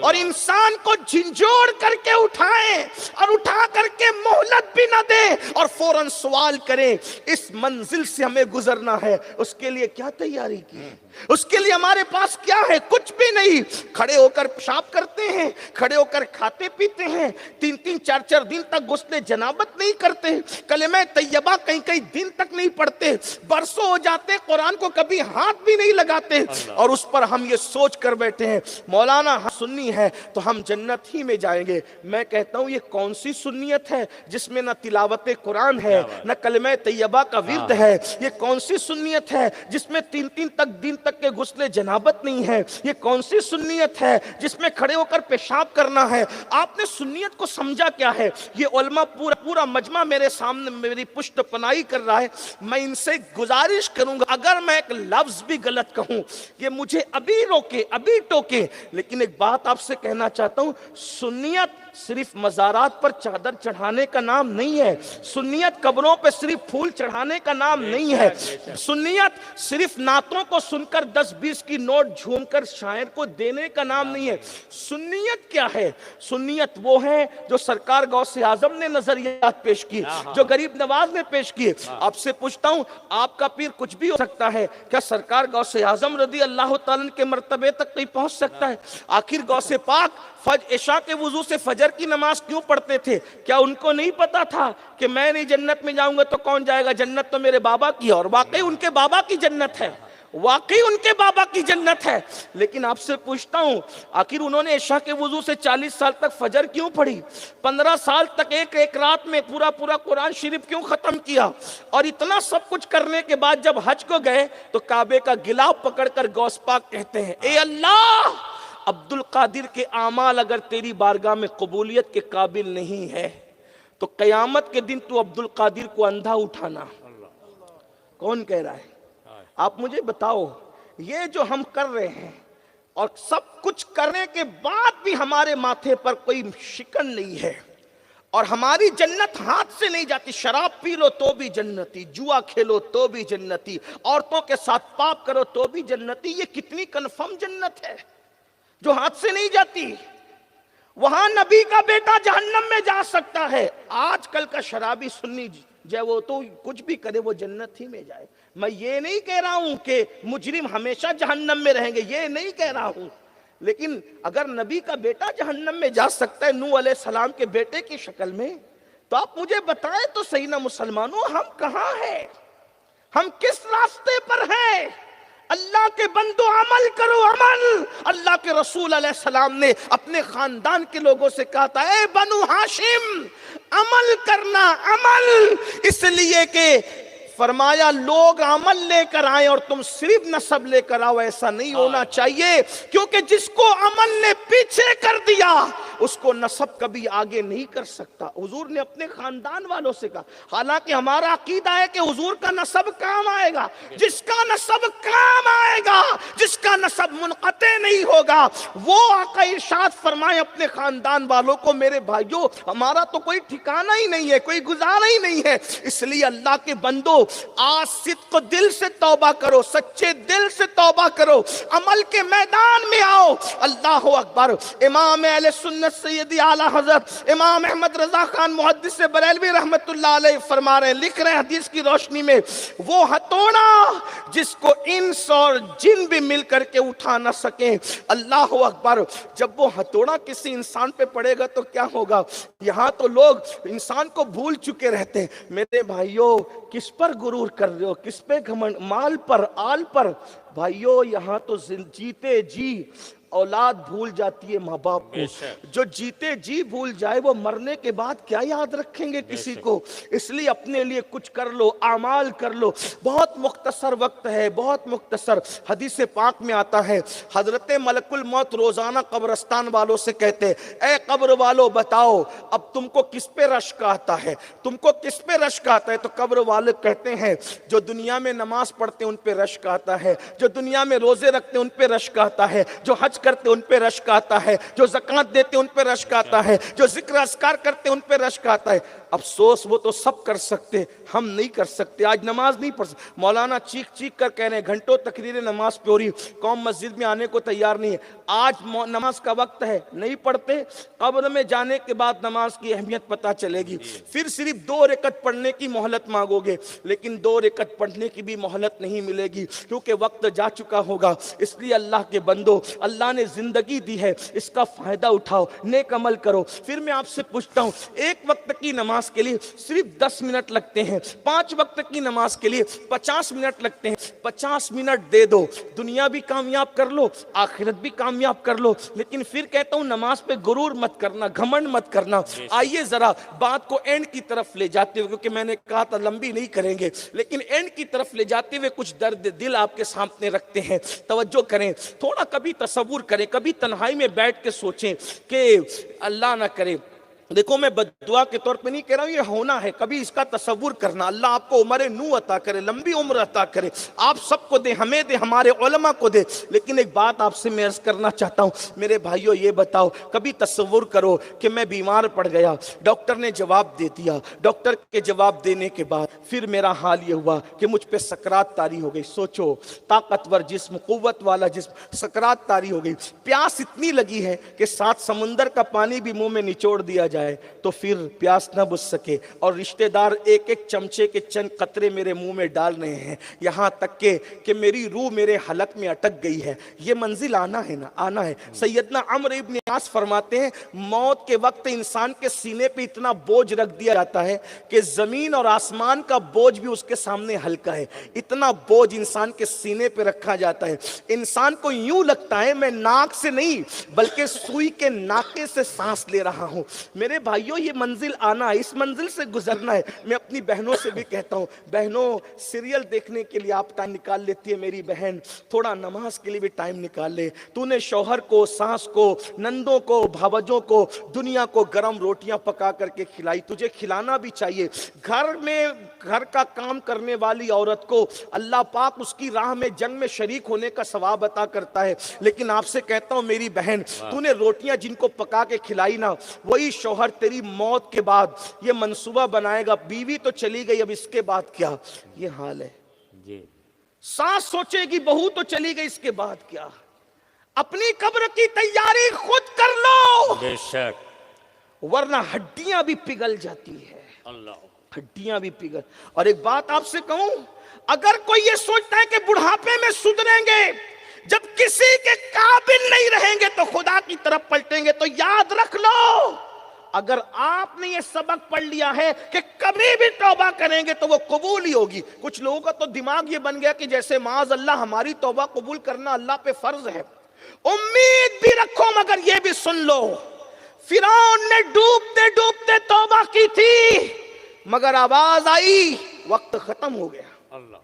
اور انسان کو جھنجھوڑ کر کے اٹھائے, اور اٹھا کر کے مہلت بھی نہ دے, اور فوراً سوال کرے اس منزل سے ہمیں گزرنا ہے. اس کے لیے کیا تیاری کی, اس کے لیے ہمارے پاس کیا ہے؟ کچھ بھی نہیں. کھڑے ہو کر پیشاب کرتے ہیں, کھڑے ہو کر کھاتے پیتے ہیں, 3-3 4-4 دن تک غسل جنابت نہیں کرتے, کلمہ طیبہ کئی دن تک نہیں پڑھتے, برسوں ہو جاتے قرآن کو کبھی ہاتھ بھی نہیں لگاتے, اور اس پر ہم یہ سوچ کر بیٹھے ہیں مولانا سنی ہے تو ہم جنت ہی میں جائیں گے. میں کہتا ہوں یہ کون سی سنیت ہے جس میں نہ تلاوت قرآن ہے, نہ کلمہ طیبہ کا ورد ہے؟ یہ کون سی سنیت ہے جس میں 3-3 دن تک کے غسل جنابت نہیں ہے؟ یہ کون سی سنیت ہے جس میں کھڑے ہو کر پیشاب کرنا ہے؟ آپ نے سنیت کو سمجھا کیا ہے؟ یہ علماء پورا مجمع میرے سامنے میری پشت پناہی کر رہا ہے. میں ان سے گزارش کروں گا اگر میں ایک لفظ بھی غلط کہوں یہ مجھے ابھی روکے, ابھی ٹوکے. لیکن ایک بات آپ سے کہنا چاہتا ہوں, سنیت صرف مزارات پر چادر چڑھانے کا نام نہیں ہے, سنیت قبروں پہ صرف پھول چڑھانے کا نام نہیں ہے, سنیت صرف نعتوں کو سن کر 10-20 کی نوٹ جھوم کر شاعر کو دینے کا نام نہیں ہے. سنیت کیا ہے؟ سنیت وہ ہے جو سرکار غوث اعظم نے نظریات پیش کی, جو غریب نواز نے پیش کی. آپ سے پوچھتا ہوں, آپ کا پیر کچھ بھی ہو سکتا ہے, کیا سرکار غوث اعظم رضی اللہ تعالیٰ کے مرتبے تک نہیں پہنچ سکتا ہے؟ آخر غوث پاک عشاء کے وضو سے فجر کی نماز کیوں پڑھتے تھے؟ کیا ان کو نہیں پتا تھا کہ میں نہیں جنت میں جاؤں گا تو کون جائے گا؟ جنت تو میرے بابا کی ہے, اور واقعی ان کے بابا کی جنت ہے, واقعی ان کے بابا کی جنت ہے. لیکن آپ سے پوچھتا ہوں, آخر انہوں نے عشاء کے وضو سے 40 سال تک فجر کیوں پڑھی؟ 15 سال تک ایک رات میں پورا قرآن شریف کیوں ختم کیا؟ اور اتنا سب کچھ کرنے کے بعد جب حج کو گئے تو کعبے کا گلاف پکڑ کر غوث پاک کہتے ہیں, اے اللہ, عبد القادر کے اعمال اگر تیری بارگاہ میں قبولیت کے قابل نہیں ہے تو قیامت کے دن تو عبد القادر کو اندھا اٹھانا. کون کہہ رہا ہے؟ آپ مجھے بتاؤ. یہ جو ہم کر رہے ہیں اور سب کچھ کرنے کے بعد بھی ہمارے ماتھے پر کوئی شکن نہیں ہے, اور ہماری جنت ہاتھ سے نہیں جاتی. شراب پی لو تو بھی جنتی, جوا کھیلو تو بھی جنتی, عورتوں کے ساتھ پاپ کرو تو بھی جنتی. یہ کتنی کنفرم جنت ہے جو ہاتھ سے نہیں جاتی. وہاں نبی کا بیٹا جہنم میں جا سکتا ہے. آج کل کا شرابی سنی جائے وہ تو کچھ بھی کرے وہ جنت ہی میں جائے. میں یہ نہیں کہہ رہا ہوں کہ مجرم ہمیشہ جہنم میں رہیں گے, یہ نہیں کہہ رہا ہوں, لیکن اگر نبی کا بیٹا جہنم میں جا سکتا ہے نوح علیہ السلام کے بیٹے کی شکل میں, تو آپ مجھے بتائیں تو صحیح نا مسلمانوں, ہم کہاں ہیں؟ ہم کس راستے پر ہیں؟ اللہ کے بندو عمل کرو, عمل. اللہ کے رسول علیہ السلام نے اپنے خاندان کے لوگوں سے کہا تھا, اے بنو ہاشم عمل کرنا, عمل, اس لیے کہ فرمایا لوگ عمل لے کر آئیں اور تم صرف نسب لے کر آؤ، ایسا نہیں ہونا چاہیے، کیونکہ جس کو عمل نے پیچھے کر دیا اس کو نسب کبھی آگے نہیں کر سکتا۔ حضور نے اپنے خاندان والوں سے کہا، حالانکہ ہمارا عقیدہ ہے کہ حضور کا نسب کام آئے گا، جس کا نسب کام آئے گا، جس کا نسب منقطع نہیں ہوگا، وہ آقا ارشاد فرمائے اپنے خاندان والوں کو، میرے بھائیو ہمارا تو کوئی ٹھکانہ ہی نہیں ہے، کوئی گزارا ہی نہیں ہے، اس لیے اللہ کے بندو آج صدق دل سے توبہ کرو، سچے دل سے توبہ کرو، عمل کے میدان میں آؤ۔ اللہ اکبر۔ امام اہل سنت سیدی اعلیٰ حضرت امام احمد رضا خان محدث بریلوی رحمت اللہ علیہ فرما رہے ہیں، لکھ رہے ہیں حدیث کی روشنی میں، وہ ہتھوڑا جس کو انس اور جن بھی مل کر کے اٹھا نہ سکیں، اللہ اکبر، جب وہ ہتھوڑا کسی انسان پہ پڑے گا تو کیا ہوگا؟ یہاں تو لوگ انسان کو بھول چکے رہتے ہیں۔ میرے بھائیو کس پر غرور کر رہے ہو؟ کس پہ گھمنڈ؟ مال پر، آل پر؟ بھائیو یہاں تو جیتے جی اولاد بھول جاتی ہے ماں باپ کو، جو جیتے جی بھول جائے وہ مرنے کے بعد کیا یاد رکھیں گے کسی کو؟ اس لیے اپنے لیے کچھ کر لو، اعمال کر لو۔ بہت مختصر وقت ہے، بہت مختصر۔ حدیث پاک میں آتا ہے حضرت ملک الموت روزانہ قبرستان والوں سے کہتے اے قبر والو بتاؤ اب تم کو کس پہ رشک آتا ہے، تم کو کس پہ رشک آتا ہے؟ تو قبر والے کہتے ہیں جو دنیا میں نماز پڑھتے ہیں ان پہ رشک آتا ہے، جو دنیا میں روزے رکھتے ہیں ان پہ رشک آتا ہے، جو حج کرتے ان پہ رشک آتا ہے، جو زکوٰۃ دیتے ان پہ رشک آتا ہے، جو ذکر اذکار کرتے ان پہ رشک آتا ہے۔ افسوس وہ تو سب کر سکتے، ہم نہیں کر سکتے۔ آج نماز نہیں پڑھ سکتے، مولانا چیخ چیخ کر کہہ رہے ہیں گھنٹوں تقریر نماز پہ ہو رہی، قوم مسجد میں آنے کو تیار نہیں ہے۔ آج نماز کا وقت ہے، نہیں پڑھتے، قبر میں جانے کے بعد نماز کی اہمیت پتہ چلے گی، پھر صرف 2 رکعت پڑھنے کی مہلت مانگو گے، لیکن 2 رکعت پڑھنے کی بھی مہلت نہیں ملے گی کیونکہ وقت جا چکا ہوگا۔ اس لیے اللہ کے بندو، اللہ نے زندگی دی ہے، اس کا فائدہ اٹھاؤ، نیک عمل کرو۔ پھر میں آپ سے پوچھتا ہوں، ایک وقت کی نماز کے لیے صرف 10 منٹ لگتے ہیں، 5 وقت کی نماز کے لیے 50 منٹ لگتے ہیں، 50 منٹ دے دو، دنیا بھی کامیاب کر لو، آخرت بھی کامیاب کر لو۔ لیکن پھر کہتا ہوں نماز پہ غرور مت کرنا، گھمنڈ مت کرنا۔ آئیے ذرا بات کو اینڈ کی طرف لے جاتے ہوئے، کیونکہ میں نے کہا تھا لمبی نہیں کریں گے، لیکن اینڈ کی طرف لے جاتے ہوئے کچھ درد دل آپ کے سامنے رکھتے ہیں، توجہ کریں تھوڑا، کبھی تصور کریں، کبھی تنہائی میں بیٹھ کے سوچیں کہ اللہ نہ کرے، دیکھو میں بددعا کے طور پہ نہیں کہہ رہا ہوں، یہ ہونا ہے، کبھی اس کا تصور کرنا۔ اللہ آپ کو عمر نو عطا کرے، لمبی عمر عطا کرے، آپ سب کو دے، ہمیں دے، ہمارے علماء کو دے۔ لیکن ایک بات آپ سے میں عرض کرنا چاہتا ہوں، میرے بھائیو یہ بتاؤ، کبھی تصور کرو کہ میں بیمار پڑ گیا، ڈاکٹر نے جواب دے دیا، ڈاکٹر کے جواب دینے کے بعد پھر میرا حال یہ ہوا کہ مجھ پہ سکرات طاری ہو گئی۔ سوچو، طاقتور جسم، قوت والا جسم، سکرات طاری ہو گئی، پیاس اتنی لگی ہے کہ 7 سمندر کا پانی بھی منہ میں نچوڑ دیا جائے تو پھر پیاس نہ بجھ سکے، اور رشتہ دار ایک ایک چمچے کے چند قطرے میرے منہ میں ڈال رہے ہیں، یہاں تک کہ میری روح میرے حلق میں اٹک گئی ہے۔ یہ منزل آنا ہے نا، آنا ہے۔ سیدنا عمرو ابن عاص فرماتے ہیں موت کے وقت انسان کے سینے پہ اتنا بوجھ رکھ دیا جاتا ہے کہ زمین اور آسمان کا بوجھ بھی اس کے سامنے ہلکا ہے، اتنا بوجھ انسان کے سینے پہ رکھا جاتا ہے۔ انسان کو یوں لگتا ہے میں ناک سے نہیں بلکہ سوئی کے ناکے سے سانس لے رہا ہوں۔ میرے بھائیوں یہ منزل آنا ہے، اس منزل سے گزرنا ہے۔ میں اپنی بہنوں سے بھی کہتا ہوں، بہنوں سیریل دیکھنے کے لیے آپ ٹائم نکال لیتی ہے میری بہن، تھوڑا نماز کے لیے بھی ٹائم نکال لے۔ تو نے شوہر کو، ساس کو، نندوں کو، بھاوجوں کو، دنیا کو گرم روٹیاں پکا کر کے کھلائی، تجھے کھلانا بھی چاہیے۔ گھر میں گھر کا کام کرنے والی عورت کو اللہ پاک اس کی راہ میں جنگ میں شریک ہونے کا ثواب عطا کرتا ہے۔ لیکن آپ سے کہتا ہوں میری بہن، تو نے روٹیاں جن کو پکا کے کھلائی نا، وہی شوہر تیری موت کے بعد یہ منصوبہ بنائے گا، بیوی تو چلی گئی اب اس کے بعد کیا؟ یہ حال ہے جی۔ ساس سوچے گی بہو تو چلی گئی، اس کے بعد کیا؟ اپنی قبر کی تیاری خود کر لو، بے شک، ورنہ ہڈیاں بھی پگھل جاتی ہے، اللہ، ہڈیاں بھی پگھل۔ اور ایک بات آپ سے کہوں، اگر کوئی یہ سوچتا ہے کہ بڑھاپے میں سدھریں گے، جب کسی کے قابل نہیں رہیں گے تو خدا کی طرف پلٹیں گے، تو یاد رکھ لو اگر آپ نے یہ سبق پڑھ لیا ہے کہ کبھی بھی توبہ کریں گے تو وہ قبول ہی ہوگی۔ کچھ لوگوں کا تو دماغ یہ بن گیا کہ جیسے معاذ اللہ ہماری توبہ قبول کرنا اللہ پہ فرض ہے۔ امید بھی رکھو مگر یہ بھی سن لو، فرعون نے ڈوبتے ڈوبتے توبہ کی تھی، مگر آواز آئی وقت ختم ہو گیا. اللہ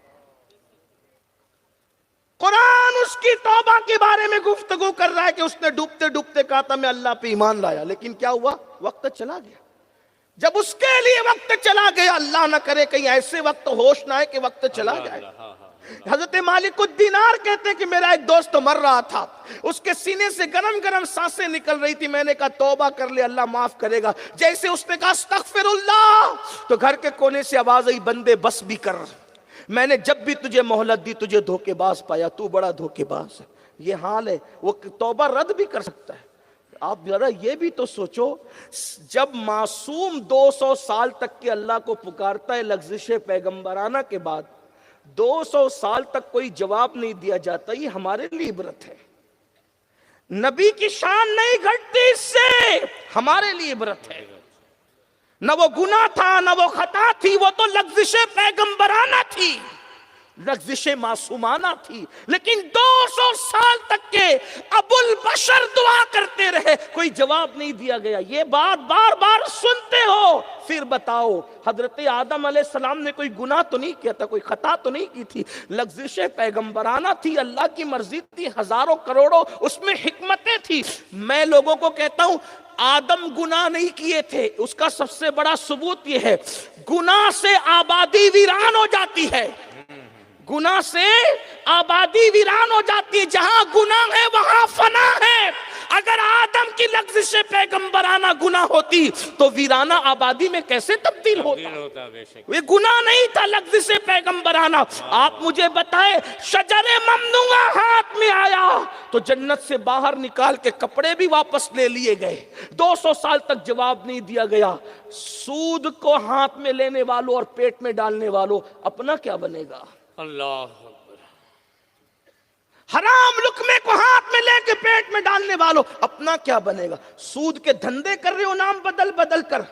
قرآن اس کی توبہ کے بارے میں گفتگو کر رہا ہے کہ اس نے ڈوبتے ڈوبتے کہا تھا میں اللہ پہ ایمان لایا, لیکن کیا ہوا؟ وقت چلا گیا. جب اس کے لیے وقت چلا گیا, اللہ نہ کرے کہیں ایسے وقت ہوش نہ آئے کہ وقت چلا جائے. حضرت مالک الدینار کہتے ہیں کہ میرا ایک دوست مر رہا تھا, اس کے سینے سے گرم گرم سانسیں نکل رہی تھی, میں نے کہا توبہ کر لے اللہ معاف کرے گا. جیسے اس نے کہا استغفر اللہ, تو گھر کے کونے سے آواز آئی بندے بس بھی کر, میں نے جب بھی تجھے مہلت دی تجھے دھوکے باز پایا, تو بڑا دھوکے باز ہے. یہ حال ہے, وہ توبہ رد بھی کر سکتا ہے. آپ ذرا یہ بھی تو سوچو, جب معصوم 200 سال تک کے اللہ کو پکارتا ہے لغزش پیغمبرانہ کے بعد, 200 سال تک کوئی جواب نہیں دیا جاتا, یہ ہمارے لیے عبرت ہے. نبی کی شان نہیں گھٹتی اس سے, ہمارے لیے عبرت ہے. نہ وہ گناہ تھا نہ وہ خطا تھی, وہ تو لغزش پیغمبرانہ تھی, لغزش معصومانہ تھی. لیکن 200 سال تک کے ابو البشر دعا کرتے رہے, کوئی جواب نہیں دیا گیا. یہ بات بار بار سنتے ہو, پھر بتاؤ حضرت آدم علیہ السلام نے کوئی گناہ تو نہیں کیا تھا, کوئی خطا تو نہیں کی تھی, لغزش پیغمبرانہ تھی, اللہ کی مرضی تھی, ہزاروں کروڑوں اس میں حکمتیں تھی. میں لوگوں کو کہتا ہوں آدم گناہ نہیں کیے تھے, اس کا سب سے بڑا ثبوت یہ ہے گناہ سے آبادی ویران ہو جاتی ہے, گناہ سے آبادی ویران ہو جاتی ہے. جہاں گناہ ہے وہاں فنا ہے. اگر آدم کی لغزش پیغمبرانہ گناہ ہوتی تو ویرانہ آبادی میں کیسے تبدیل ہوتا؟ یہ گناہ نہیں تھا لغزش پیغمبرانہ. آپ مجھے بتائیں شجر ممنوعہ ہاتھ میں آیا تو جنت سے باہر نکال کے کپڑے بھی واپس لے لیے گئے, 200 سال تک جواب نہیں دیا گیا. سود کو ہاتھ میں لینے والوں اور پیٹ میں ڈالنے والوں اپنا کیا بنے گا؟ اللہ حرام لقمے کو ہاتھ میں لے کے پیٹ میں ڈالنے والوں اپنا کیا بنے گا؟ سود کے دھندے کر رہے ہو نام بدل بدل کر.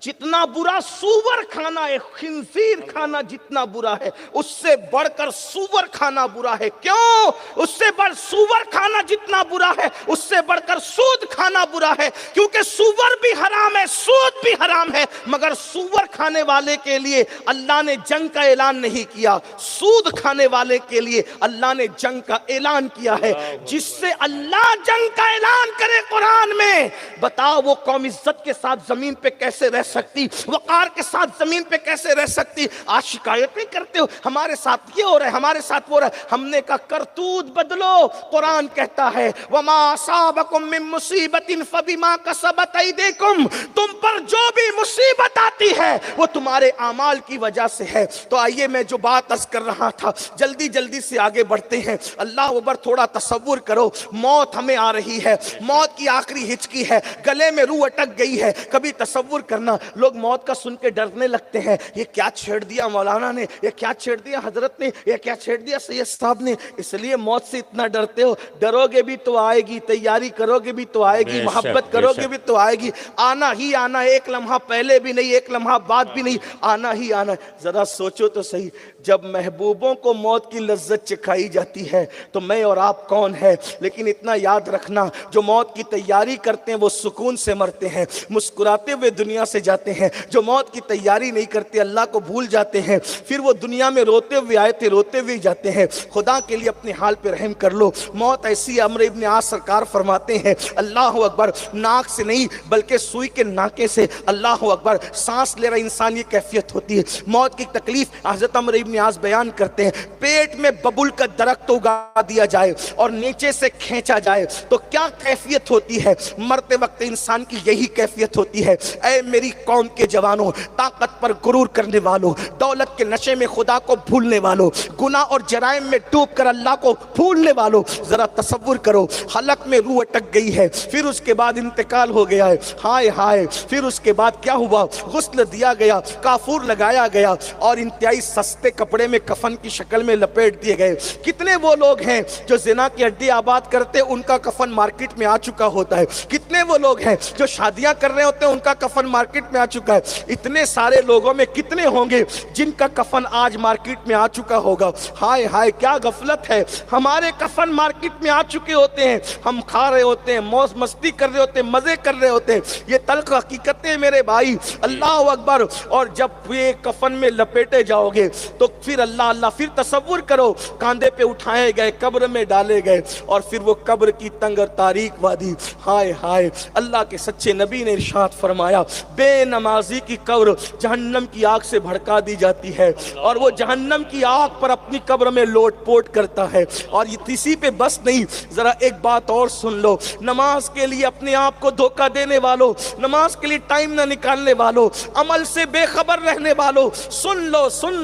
جتنا برا سور کھانا ہے, خنزیر کھانا جتنا برا ہے اس سے بڑھ کر سور کھانا برا ہے. کیوں؟ اس سے بڑھ سور کھانا جتنا برا ہے اس سے بڑھ کر سود کھانا برا ہے, کیونکہ سور بھی حرام ہے سود بھی حرام ہے. مگر سور کھانے والے کے لیے اللہ نے جنگ کا اعلان نہیں کیا, سود کھانے والے کے لیے اللہ نے جنگ کا اعلان کیا ہے. جس سے اللہ جنگ کا اعلان کرے قرآن میں, بتاؤ وہ قوم عزت کے ساتھ زمین پہ کیسے رہ سکتی, وقار کے ساتھ زمین پہ کیسے رہ سکتی؟ آج شکایت نہیں کرتے ہو ہمارے ساتھ یہ ہو رہا ہے ہمارے ساتھ وہ ہو رہا ہے. ہم نے کہا کرتوت بدلو. قرآن کہتا ہے وما اصابکم من مصیبت فبما کسبت ایدیکم, تم پر جو بھی مصیبت آتی ہے وہ تمہارے اعمال کی وجہ سے ہے. تو آئیے میں جو بات عرض کر رہا تھا جلدی جلدی سے آگے بڑھتے ہیں. اللہ اکبر. تھوڑا تصور کرو, موت ہمیں آ رہی ہے, موت کی آخری ہچکی ہے, گلے میں روح اٹک گئی ہے. کبھی تصور کرنا لوگ موت کا سن کے ڈرنے لگتے ہیں, یہ کیا چھیڑ دیا مولانا نے, یہ کیا چھیڑ دیا حضرت نے, یہ کیا چھیڑ دیا سید صاحب نے. اس لیے موت سے اتنا ڈرتے ہو. ڈرو گے بھی تو آئے گی, تیاری کرو گے بھی تو آئے گی, محبت کرو گے بھی تو آئے گی. آنا ہی آنا, ایک لمحہ پہلے بھی نہیں ایک لمحہ بعد بھی نہیں, آنا ہی آنا. ذرا سوچو تو صحیح, جب محبوبوں کو موت کی لذت چکھائی جاتی ہے تو میں اور آپ کون ہے؟ لیکن اتنا یاد رکھنا جو موت کی تیاری کرتے ہیں وہ سکون سے مرتے ہیں, مسکراتے ہوئے دنیا سے جاتے ہیں. جو موت کی تیاری نہیں کرتے اللہ کو بھول جاتے ہیں, پھر وہ دنیا میں روتے ہوئے آئے تھے روتے ہوئے جاتے ہیں. خدا کے لیے اپنے حال پہ رحم کر لو. موت ایسی, عمرو ابن عاص سرکار فرماتے ہیں اللہ اکبر, ناک سے نہیں بلکہ سوئی کے ناکے سے اللہ اکبر سانس لے رہا انسان یہ کیفیت ہوتی ہے. موت کی تکلیف حضرت عمرو ابن عاص بیان کرتے ہیں, پیٹ میں ببول کا درخت اگا دیا جائے اور نیچے سے کھینچا جائے تو کیا کیفیت ہوتی ہے. مرتے وقت انسان کی یہی کیفیت ہوتی ہے. اے میری قوم کے جوانوں, طاقت پر غرور کرنے والوں, دولت کے نشے میں خدا کو بھولنے والوں, گناہ اور جرائم میں ڈوب کر اللہ کو بھولنے والوں, ذرا تصور کرو حلق میں روح اٹک گئی ہے, پھر اس کے بعد انتقال ہو گیا ہے, ہائے ہائے, پھر اس کے بعد کیا ہوا؟ غسل دیا گیا, کافور لگایا گیا اور انتہائی سستے کپڑے میں کفن کی شکل میں لپیٹ دیے گئے. کتنے وہ لوگ ہیں جو زنا کی ہڈی آباد کرتے ان کا کفن مارکیٹ میں آ چکا ہوتا ہے. کتنے وہ لوگ ہیں جو شادیاں کر رہے ہوتے ہیں ان کا کفن مارکیٹ میں آ چکا ہے. اتنے سارے لوگوں میں کتنے ہوں گے جن کا کفن آج مارکیٹ میں آ چکا ہوگا. ہائے ہائے کیا غفلت ہے. ہمارے کفن مارکیٹ میں آ چکے ہوتے ہیں, ہم کھا رہے ہوتے ہیں, موج مستی کر رہے ہوتے ہیں, مزے کر رہے ہوتے ہیں. یہ تلخ حقیقتیں میرے بھائی. اللہ اکبر. اور جب یہ کفن میں لپیٹے جاؤ گے تو پھر اللہ اللہ, پھر تصور کرو کاندھے پہ اٹھائے گئے, قبر میں ڈالے گئے, اور پھر وہ قبر کی تنگ اور تاریک وادی. ہائے ہائے. اللہ کے سچے نبی نے ارشاد فرمایا بے نمازی کی قبر جہنم کی آگ سے بھڑکا دی جاتی ہے, اور وہ جہنم کی آگ پر اپنی قبر میں لوٹ پوٹ کرتا ہے. اور یہ کسی پہ بس نہیں, ذرا ایک بات اور سن لو. نماز کے لیے اپنے آپ کو دھوکہ دینے والوں, نماز کے لیے ٹائم نہ نکالنے والوں, عمل سے بے خبر رہنے والوں, سن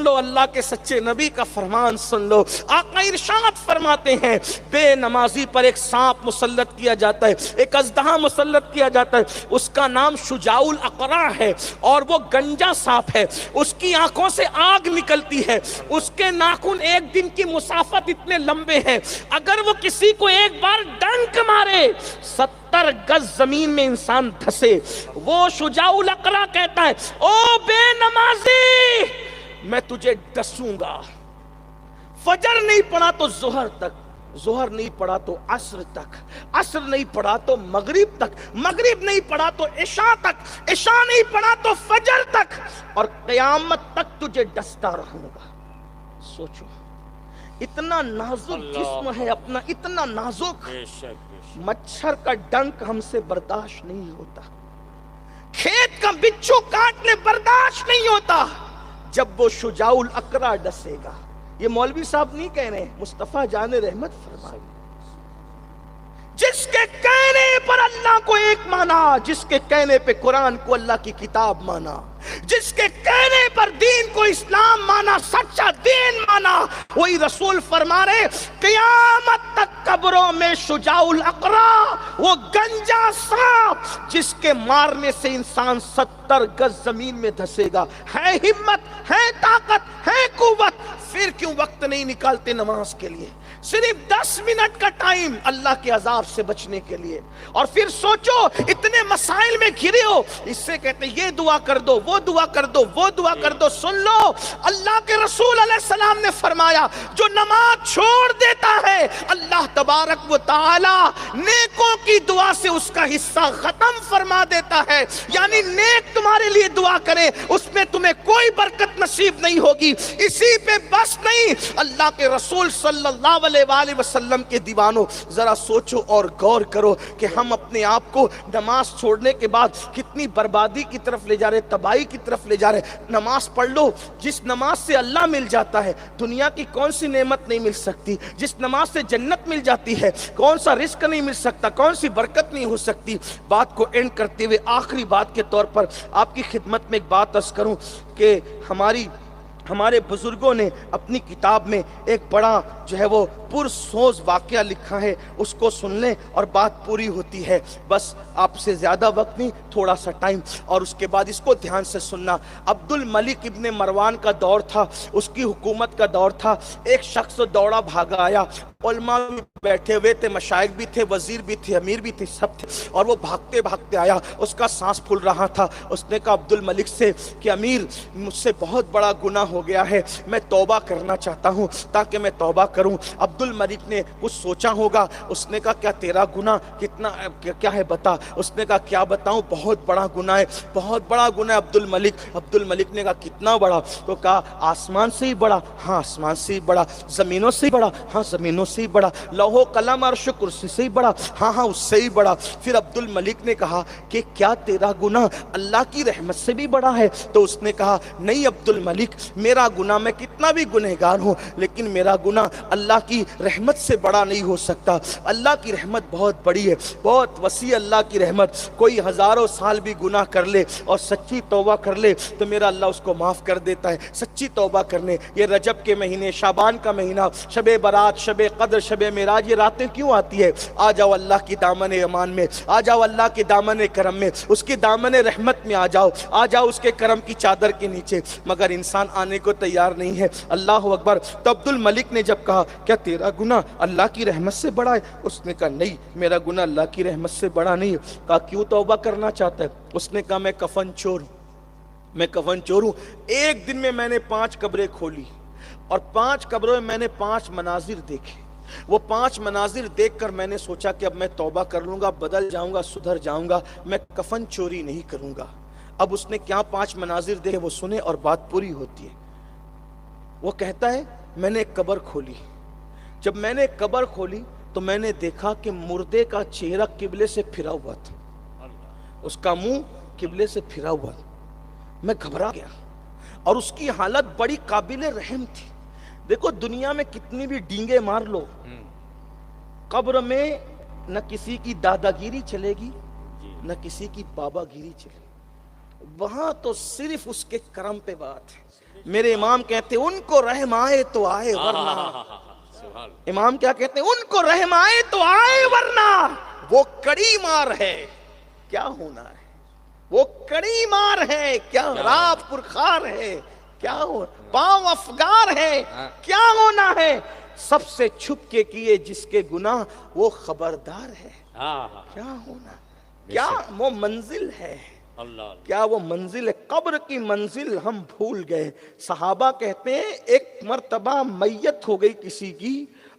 لو اللہ کے سچے نبی کا فرمان سن لو. آقا ارشاد فرماتے ہیں بے نمازی پر ایک سانپ مسلط کیا جاتا ہے, ایک اژدہا مسلط کیا جاتا ہے. اس کا نام شجاع الاقرع ہے, اور وہ گنجا سانپ ہے. اس کی آنکھوں سے آگ نکلتی ہے, اس کے ناخن ایک دن کی مسافت اتنے لمبے ہیں, اگر وہ کسی کو ایک بار ڈنک مارے 70 گز زمین میں انسان دھسے. وہ شجاع الاقرع کہتا ہے او بے نمازی میں تجھے ڈسوں گا. فجر نہیں پڑا تو ظہر تک, ظہر نہیں پڑا تو عصر تک, عصر نہیں پڑا تو مغرب تک, مغرب نہیں پڑا تو عشاء تک, عشاء نہیں پڑا تو فجر تک, اور قیامت تک تجھے ڈستا رہوں گا. سوچو اتنا نازک جسم ہے اپنا, اتنا نازک. مچھر کا ڈنک ہم سے برداشت نہیں ہوتا, کھیت کا بچھو کاٹ لے برداشت نہیں ہوتا, جب وہ شجاع الاقرع ڈسے گا. یہ مولوی صاحب نہیں کہہ رہے, مصطفیٰ جان رحمت فرمائے. جس کے کہنے پر اللہ کو ایک مانا, جس کے کہنے پہ قرآن کو اللہ کی کتاب مانا, جس کے کہنے پر دین کو اسلام مانا, سچا دین مانا, وہی رسول فرما رہے قیامت تک قبروں میں شجاع الاقرع, وہ گنجا سانپ جس کے مارنے سے انسان 70 گز زمین میں دھسے گا. ہے ہمت, ہے طاقت, ہے قوت, پھر کیوں وقت نہیں نکالتے نماز کے لیے؟ صرف 10 منٹ کا ٹائم اللہ کے عذاب سے بچنے کے لیے. اور پھر سوچو اتنے مسائل میں گھرے ہو, اس سے کہتے ہیں یہ دعا کر دو, وہ دعا کر دو, وہ دعا کر دو. سن لو اللہ کے رسول علیہ السلام نے فرمایا جو نماز چھوڑ دیتا ہے اللہ تبارک و تعالی نیکوں کی دعا سے اس کا حصہ ختم فرما دیتا ہے. یعنی نیک تمہارے لیے دعا کرے اس میں تمہیں کوئی برکت نصیب نہیں ہوگی. اسی پہ بس نہیں, اللہ کے رسول صلی اللہ علیہ وآلہ وسلم کے دیوانوں ذرا سوچو اور غور کرو کہ ہم اپنے آپ کو نماز چھوڑنے کے بعد کتنی بربادی کی طرف لے جا رہے, تباہی کی طرف لے جا رہے. نماز پڑھ لو, جس نماز سے اللہ مل جاتا ہے دنیا کی کون سی نعمت نہیں مل سکتی, جس نماز سے جنت مل جاتی ہے کون سا رزق نہیں مل سکتا, کون سی برکت نہیں ہو سکتی. بات کو اینڈ کرتے ہوئے آخری بات کے طور پر آپ کی خدمت میں ایک بات عرض کروں کہ ہمارے بزرگوں نے اپنی کتاب میں ایک بڑا جو ہے وہ پرسوز واقعہ لکھا ہے, اس کو سن لیں اور بات پوری ہوتی ہے. بس آپ سے زیادہ وقت نہیں, تھوڑا سا ٹائم, اور اس کے بعد اس کو دھیان سے سننا. عبد الملک ابن مروان کا دور تھا, اس کی حکومت کا دور تھا. ایک شخص دوڑا بھاگا آیا, علماء بھی بیٹھے ہوئے تھے, مشائخ بھی تھے, وزیر بھی تھے, امیر بھی تھے, سب تھے, اور وہ بھاگتے بھاگتے آیا. اس کا سانس پھول رہا تھا. اس نے کہا عبد الملک سے کہ امیر مجھ سے بہت بڑا گناہ ہو گیا ہے, میں توبہ کرنا چاہتا ہوں تاکہ میں توبہ کروں. عبد الملک نے کچھ سوچا ہوگا, اس نے کہا کیا تیرا گناہ کتنا کیا ہے بتا. اس نے کہا کیا بتاؤں, بہت بڑا گناہ ہے, بہت بڑا گناہ ہے عبد الملک. عبد الملک نے کہا کتنا بڑا, تو کہا آسمان سے ہی بڑا, ہاں آسمان سے ہی بڑا, زمینوں سے ہی بڑا, ہاں زمینوں سے ہی بڑا, لوح و قلم عرش و کرسی سے ہی بڑا, ہاں ہاں اس سے ہی بڑا. پھر عبد الملک نے کہا کہ کیا تیرا گناہ اللہ کی رحمت سے بھی بڑا ہے؟ تو اس نے کہا نہیں عبد الملک, میرا گناہ, میں کتنا بھی گنہگار ہوں لیکن میرا گناہ اللہ کی رحمت سے بڑا نہیں ہو سکتا. اللہ کی رحمت بہت بڑی ہے, بہت وسیع اللہ کی رحمت. کوئی ہزاروں سال بھی گناہ کر لے اور سچی توبہ کر لے تو میرا اللہ اس کو معاف کر دیتا ہے. سچی توبہ کرنے, یہ رجب کے مہینے, شعبان کا مہینہ, شب برات, شب قدر, شب معراج, یہ راتیں کیوں آتی ہے؟ آ جاؤ اللہ کی دامن امان میں, آ جاؤ اللہ کے دامن کرم میں, اس کی دامن رحمت میں آ جاؤ, آ جاؤ اس کے کرم کی چادر کے نیچے. مگر انسان آنے کو تیار نہیں ہے. اللہ اکبر. تو عبد الملک نے جب کہا کیا تیرا گناہ اللہ کی رحمت سے بڑا ہے؟ اس نے کہا نہیں میرا گناہ اللہ کی رحمت سے بڑا نہیں ہے. کہا کیوں توبہ کرنا چاہتا ہے؟ اس نے کہا میں کفن چور ہوں. ایک دن میں نے 5 قبریں کھولی اور 5 قبروں میں میں نے 5 مناظر دیکھے. وہ 5 مناظر دیکھ کر میں نے سوچا کہ اب میں توبہ کر لوں گا, بدل جاؤں گا, سدھر جاؤں گا, میں کفن چوری نہیں کروں گا. اب اس نے کیا 5 مناظر دیکھے وہ سنے اور بات پوری ہوتی ہے. وہ کہتا ہے میں نے ایک قبر کھولی. جب میں نے ایک قبر کھولی تو میں نے دیکھا کہ مردے کا چہرہ قبلے سے پھرا ہوا تھا, اس کا منہ قبلے سے پھرا ہوا. میں گھبرا گیا اور اس کی حالت بڑی قابل رحم تھی. دیکھو دنیا میں کتنی بھی ڈینگے مار لو, قبر میں نہ کسی کی دادا گیری چلے گی نہ کسی کی بابا گیری چلے گی. وہاں تو صرف اس کے کرم پہ بات ہے. میرے امام کہتے ہیں ان کو رحم آئے تو آئے ورنہ. امام کیا کہتے ہیں؟ ان کو رحم آئے تو آئے ورنہ وہ کڑی مار ہے کیا ہونا ہے. وہ کڑی مار ہے کیا رات پرخار ہے کیا ہو, پاؤں افگار ہے کیا ہونا ہے. سب سے چھپ کے کیے جس کے گناہ وہ خبردار ہے کیا ہونا. کیا وہ منزل ہے, کیا وہ منزل ہے. قبر کی منزل ہم بھول گئے. صحابہ کہتے ہیں ایک مرتبہ میت ہو گئی کسی کی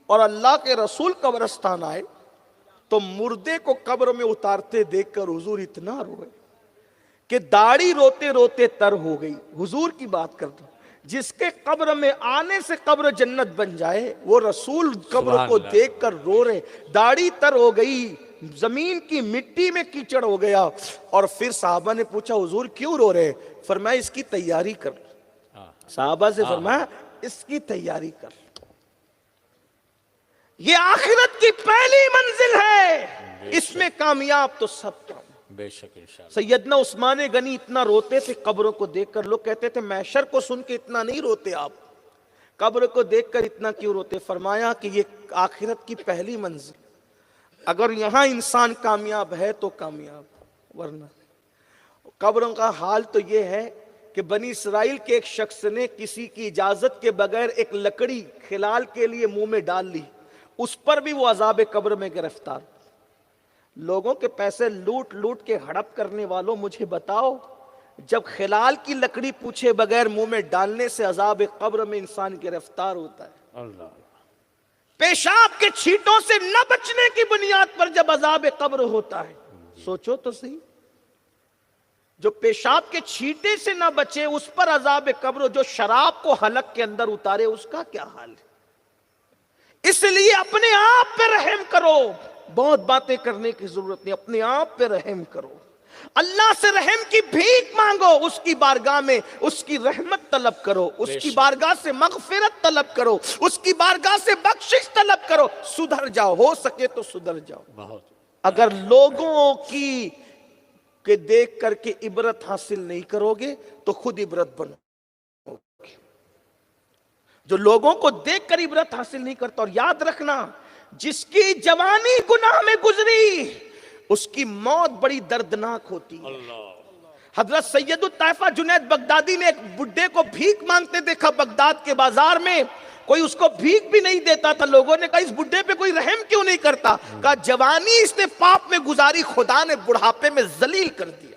اور اللہ کے رسول قبرستان آئے تو مردے کو قبر میں اتارتے دیکھ کر حضور اتنا روئے کہ داڑھی روتے روتے تر ہو گئی. حضور کی بات کر دو, جس کے قبر میں آنے سے قبر جنت بن جائے وہ رسول قبر کو دیکھ کر رو رہے. داڑھی تر ہو گئی, زمین کی مٹی میں کیچڑ ہو گیا. اور پھر صحابہ نے پوچھا حضور کیوں رو رہے؟ فرمایا اس کی تیاری کر. صحابہ سے فرمایا اس کی تیاری کر, یہ آخرت کی پہلی منزل ہے, اس میں کامیاب تو سب کام. بے شک انشاءاللہ. سیدنا عثمان غنی اتنا روتے تھے قبروں کو دیکھ کر. لوگ کہتے تھے محشر کو سن کے اتنا نہیں روتے آپ, قبر کو دیکھ کر اتنا کیوں روتے؟ فرمایا کہ یہ آخرت کی پہلی منزل, اگر یہاں انسان کامیاب ہے تو کامیاب, ورنہ قبروں کا حال تو یہ ہے کہ بنی اسرائیل کے ایک شخص نے کسی کی اجازت کے بغیر ایک لکڑی خلال کے لیے منہ میں ڈال لی, اس پر بھی وہ عذاب قبر میں گرفتار. لوگوں کے پیسے لوٹ لوٹ کے ہڑپ کرنے والوں مجھے بتاؤ, جب خلال کی لکڑی پوچھے بغیر منہ میں ڈالنے سے عذاب قبر میں انسان گرفتار ہوتا ہے, پیشاب کے چھینٹوں سے نہ بچنے کی بنیاد پر جب عذاب قبر ہوتا ہے, سوچو تو صحیح, جو پیشاب کے چھینٹے سے نہ بچے اس پر عذاب قبر, جو شراب کو حلق کے اندر اتارے اس کا کیا حال ہے. اس لیے اپنے آپ پہ رحم کرو, بہت باتیں کرنے کی ضرورت نہیں, اپنے آپ پہ رحم کرو. اللہ سے رحم کی بھیک مانگو, اس کی بارگاہ میں اس کی رحمت طلب کرو, اس کی بارگاہ سے مغفرت طلب کرو, اس کی بارگاہ سے بخشش طلب کرو. سدھر جاؤ, ہو سکے تو سدھر جاؤ. اگر لوگوں کی کہ دیکھ کر کے عبرت حاصل نہیں کرو گے تو خود عبرت بنو. جو لوگوں کو دیکھ کر عبرت حاصل نہیں کرتا. اور یاد رکھنا جس کی جوانی گناہ میں گزری اس کی موت بڑی دردناک ہوتی ہے. حضرت سید الطائفہ جنید بغدادی نے ایک بڈھے کو بھیک مانگتے دیکھا بغداد کے بازار میں, کوئی اس کو بھیک بھی نہیں دیتا تھا. لوگوں نے کہا اس بڈھے پہ کوئی رحم کیوں نہیں کرتا؟ کہا جوانی اس نے پاپ میں گزاری, خدا نے بڑھاپے میں ذلیل کر دیا,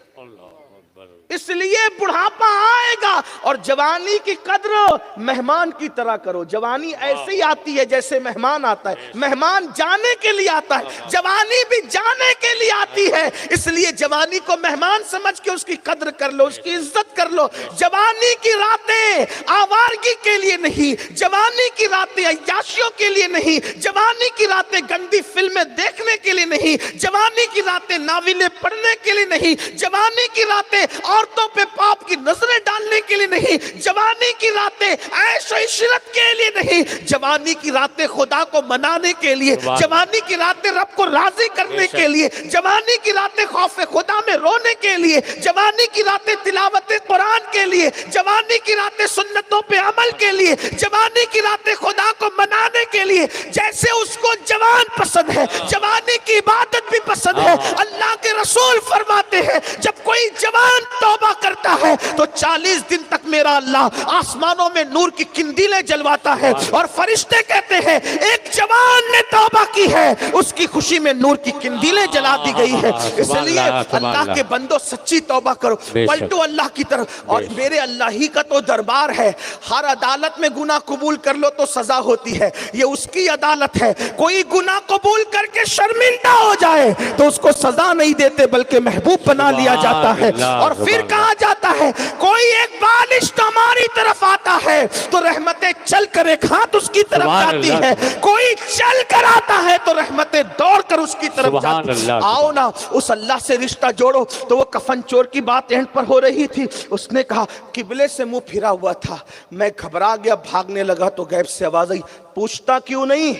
اس لیے بڑھاپا آئے گا. اور جوانی کی قدر مہمان کی طرح کرو. جوانی ایسے ہی آتی ہے جیسے مہمان آتا ہے, مہمان جانے کے لیے آتا ہے, جوانی بھی جانے کے لیے آتی ہے. اس لیے جوانی کو مہمان سمجھ کے اس کی قدر کر لو, اس کی عزت کر لو. جوانی کی راتیں آوارگی کے لیے نہیں, جوانی کی راتیں عیاشیوں کے لیے نہیں, جوانی کی راتیں گندی فلمیں دیکھنے کے لیے نہیں, جوانی کی راتیں ناولیں پڑھنے کے لیے نہیں, جوانی کی راتیں عورتوں پہ پاپ کی نظریں ڈالنے کے لیے نہیں, جوانی کی راتیں عیش و عشرت کے لیے نہیں, جوانی کی راتیں خدا کو منانے کے لیے, جوانی کی راتیں رب کو راضی کرنے کے لیے, جوانی کی راتیں خوف خدا میں رونے کے لیے, جوانی کی راتیں تلاوت قرآن کے لیے, جوانی کی راتیں سنتوں پہ عمل کے لیے, جوانی کی راتیں خدا کو منانے کے لیے. جیسے اس کو جوان پسند ہے, جوانی کی عبادت بھی پسند ہے. اللہ کے رسول فرماتے ہیں جب کوئی جوان توبہ کرتا ہے تو 40 دن تک میرا اللہ آسمانوں میں نور کی قندیلیں جلواتا ہے، اور فرشتے کہتے ہیں ایک جوان نے توبہ کی ہے، اس کی خوشی میں نور کی قندیلیں جلا دی گئی ہے۔ اس لیے اللہ کے بندوں سچی توبہ کرو، پلٹو اللہ کی طرف، اور میرے اللہ ہی کا تو دربار ہے، ہر عدالت میں گناہ قبول کر لو تو سزا ہوتی ہے، یہ اس کی عدالت ہے۔ کوئی گناہ قبول کر کے شرمندہ ہو جائے تو اس کو سزا نہیں دیتے بلکہ محبوب بنا لیا جاتا ہے، اور پھر کہا جاتا ہے کوئی ایک بالش ہماری طرف آتا ہے تو رحمتیں چل کر ایک ہاتھ اس کی طرف جاتی ہے، کوئی چل کر آتا ہے تو رحمتیں دوڑ کر اس کی طرف جاتی ہے۔ آؤ نا اس اللہ سے رشتہ جوڑو۔ تو وہ کفن چور کی بات اینڈ پر ہو رہی تھی، اس نے کہا قبلے سے منہ پھرا ہوا تھا، میں گھبرا گیا، بھاگنے لگا تو غیب سے آواز آئی، پوچھتا کیوں نہیں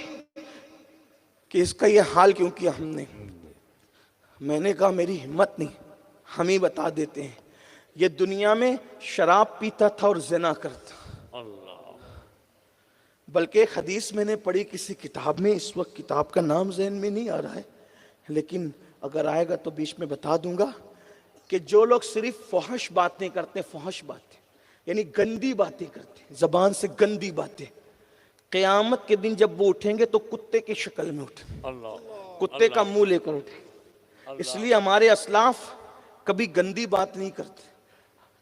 کہ اس کا یہ حال کیوں کیا ہم نے؟ میں نے کہا میری ہمت نہیں، ہم ہی بتا دیتے ہیں۔ یہ دنیا میں شراب پیتا تھا اور زنا کرتا، بلکہ ایک حدیث میں نے پڑھی کسی کتاب میں، اس وقت کتاب کا نام ذہن میں نہیں آ رہا ہے، لیکن اگر آئے گا تو بیچ میں بتا دوں گا، کہ جو لوگ صرف فحش باتیں کرتے ہیں، فحش باتیں یعنی گندی باتیں کرتے ہیں، زبان سے گندی باتیں، قیامت کے دن جب وہ اٹھیں گے تو کتے کی شکل میں اٹھیں، کتے کا منہ لے کر اٹھیں۔ اس لیے ہمارے اسلاف کبھی گندی بات نہیں کرتے،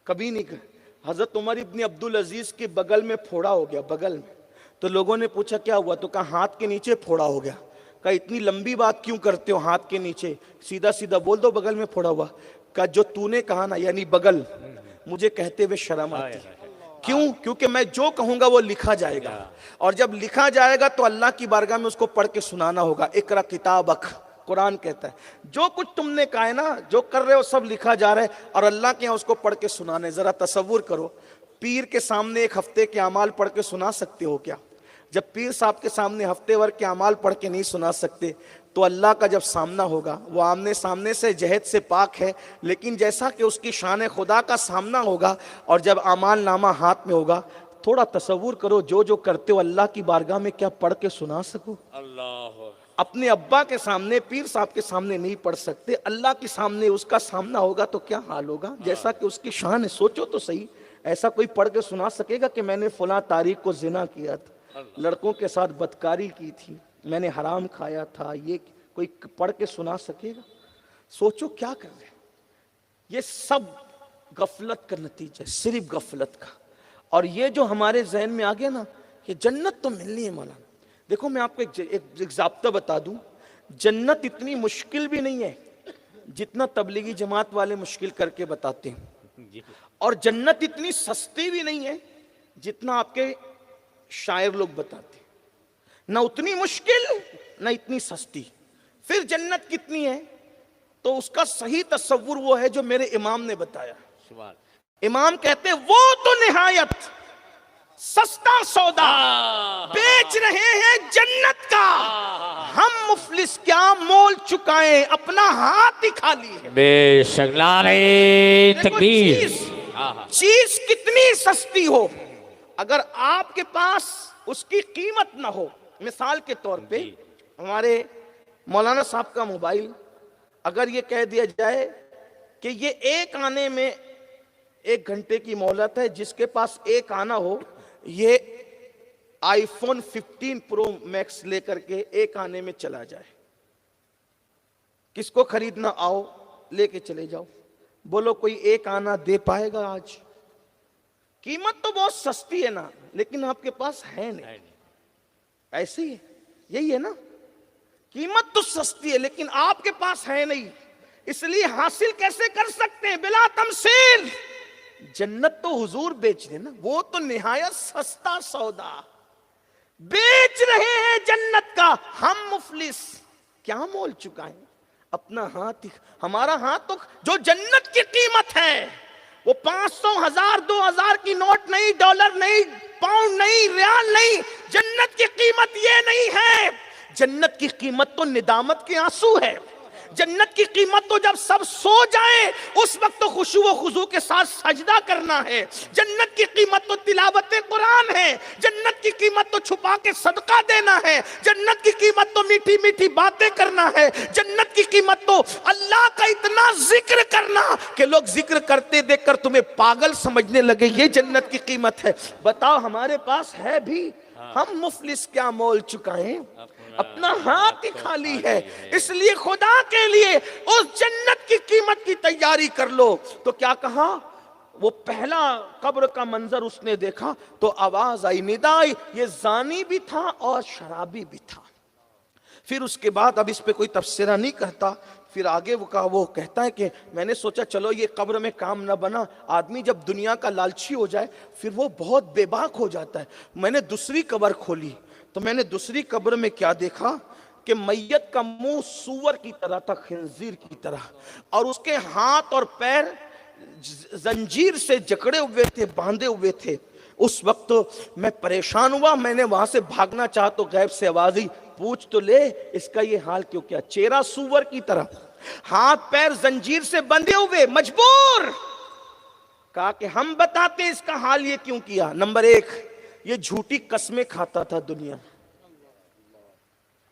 کبھی نہیں کرتے۔ حضرت عمر ابن عبدالعزیز کے بغل میں پھوڑا ہو گیا، بغل میں، تو لوگوں نے پوچھا کیا ہوا، تو کہا ہاتھ کے نیچے پھوڑا ہو گیا۔ کہا اتنی لمبی بات کیوں کرتے ہو ہاتھ کے نیچے، سیدھا سیدھا بول دو بغل میں پھوڑا ہوا۔ کہا جو تو نے کہا نا یعنی بغل، مجھے کہتے ہوئے شرم آتی ہے، کیوں؟ کیونکہ میں جو کہوں گا وہ لکھا جائے گا، اور جب لکھا جائے گا تو اللہ کی بارگاہ میں اس کو پڑھ کے سنانا ہوگا۔ اقرا کتابک، قرآن کہتا ہے جو کچھ تم نے کہا ہے نا، جو کر رہے ہو سب لکھا جا رہا ہے، اور اللہ کے یہاں اس کو پڑھ کے سنانا ہے۔ ذرا تصور کرو، پیر کے سامنے ایک ہفتے کے اعمال پڑھ کے سنا سکتے ہو کیا؟ جب پیر صاحب کے سامنے ہفتے بھر کے اعمال پڑھ کے نہیں سنا سکتے تو اللہ کا جب سامنا ہوگا، وہ آمنے سامنے سے جہد سے پاک ہے، لیکن جیسا کہ اس کی شان خدا کا سامنا ہوگا اور جب اعمال نامہ ہاتھ میں ہوگا، تھوڑا تصور کرو جو جو کرتے ہو اللہ کی بارگاہ میں کیا پڑھ کے سنا سکو؟ اپنے ابا کے سامنے، پیر صاحب کے سامنے نہیں پڑھ سکتے، اللہ کے سامنے اس کا سامنا ہوگا تو کیا حال ہوگا؟ جیسا کہ اس کی شان ہے، سوچو تو صحیح، ایسا کوئی پڑھ کے سنا سکے گا کہ میں نے فلاں تاریخ کو زنا کیا تھا، لڑکوں کے ساتھ بدکاری کی تھی، میں نے حرام کھایا تھا، یہ کوئی پڑھ کے سنا سکے گا؟ سوچو کیا کر رہے ہیں۔ یہ سب غفلت کا نتیجہ ہے، صرف غفلت کا۔ اور یہ جو ہمارے ذہن میں آ گیا نا کہ جنت تو ملنی ہے مولانا، دیکھو میں آپ کو ایک ضابطہ بتا دوں، جنت اتنی مشکل بھی نہیں ہے جتنا تبلیغی جماعت والے مشکل کر کے بتاتے ہیں، اور جنت اتنی سستی بھی نہیں ہے جتنا آپ کے شاعر لوگ بتاتے ہیں، نہ اتنی مشکل نہ اتنی سستی۔ پھر جنت کتنی ہے تو اس کا صحیح تصور وہ ہے جو میرے امام نے بتایا۔ امام کہتے ہیں وہ تو نہایت سستا سودا بیچ رہے ہیں جنت کا، ہم مفلس کیا مول چکائیں، اپنا ہاتھ ہی خالی ہے۔ بے شک، نعرہ تکبیر۔ چیز کتنی سستی ہو، اگر آپ کے پاس اس کی قیمت نہ ہو، مثال کے طور پہ ہمارے مولانا صاحب کا موبائل اگر یہ کہہ دیا جائے کہ یہ ایک آنے میں 1 گھنٹے کی مہلت ہے، جس کے پاس ایک آنا ہو یہ آئی فون 15 پرو میکس لے کر کے ایک آنے میں چلا جائے، کس کو خریدنا آؤ لے کے چلے جاؤ، بولو کوئی ایک آنا دے پائے گا؟ آج قیمت تو بہت سستی ہے نا، لیکن آپ کے پاس ہے نہیں، ایسے ہی ہے، یہی ہے نا، قیمت تو سستی ہے لیکن آپ کے پاس ہے نہیں، اس لیے حاصل کیسے کر سکتے ہیں؟ بلا تمثیل۔ جنت تو حضور بیچ رہے نا، وہ تو نہایت سستا سودا بیچ رہے ہیں جنت کا، ہم مفلس کیا مول چکائیں، اپنا ہاتھ، ہمارا ہاتھ تو جو جنت کی قیمت ہے وہ 500، 1000، 2000 کی نوٹ نہیں، ڈالر نہیں، پاؤنڈ نہیں، ریال نہیں، جنت کی قیمت یہ نہیں ہے۔ جنت کی قیمت تو ندامت کے آنسو ہے، جنت کی قیمت تو جب سب سو جائیں اس وقت تو خشوع و خضوع کے ساتھ سجدہ کرنا ہے. جنت کی قیمت تو تلاوت قرآن ہے. جنت کی قیمت تو چھپا کے صدقہ دینا ہے. جنت کی قیمت تو میٹھی میٹھی باتیں کرنا ہے. جنت کی قیمت تو اللہ کا اتنا ذکر کرنا کہ لوگ ذکر کرتے دیکھ کر تمہیں پاگل سمجھنے لگے. یہ جنت کی قیمت ہے. بتاؤ ہمارے پاس ہے بھی؟ ہم مفلس کیا مول چکائیں؟ اپنا ہاتھ ہی خالی ہے. اس لیے خدا کے لیے اس جنت کی قیمت کی تیاری کر لو. تو کیا کہا؟ وہ پہلا قبر کا منظر اس نے دیکھا تو آواز آئی، ندا آئی، یہ زانی بھی تھا اور شرابی بھی تھا. پھر اس کے بعد اب اس پہ کوئی تبصرہ نہیں کرتا. پھر آگے وہ کہتا ہے کہ میں نے سوچا چلو یہ قبر میں کام نہ بنا. آدمی جب دنیا کا لالچی ہو جائے پھر وہ بہت بے باک ہو جاتا ہے. میں نے دوسری قبر کھولی تو میں نے دوسری قبر میں کیا دیکھا کہ میت کا منہ سور کی طرح تھا، خنزیر کی طرح، اور اس کے ہاتھ اور پیر زنجیر سے جکڑے ہوئے تھے، باندھے ہوئے تھے. اس وقت میں پریشان ہوا. میں نے وہاں سے بھاگنا چاہا تو غیب سے آواز آئی، پوچھ تو لے اس کا یہ حال کیوں کیا؟ چہرہ سور کی طرح، ہاتھ پیر زنجیر سے بندھے ہوئے، مجبور. کہا کہ ہم بتاتے ہیں اس کا حال یہ کیوں کیا. نمبر 1، یہ جھوٹی قسمیں کھاتا تھا دنیا.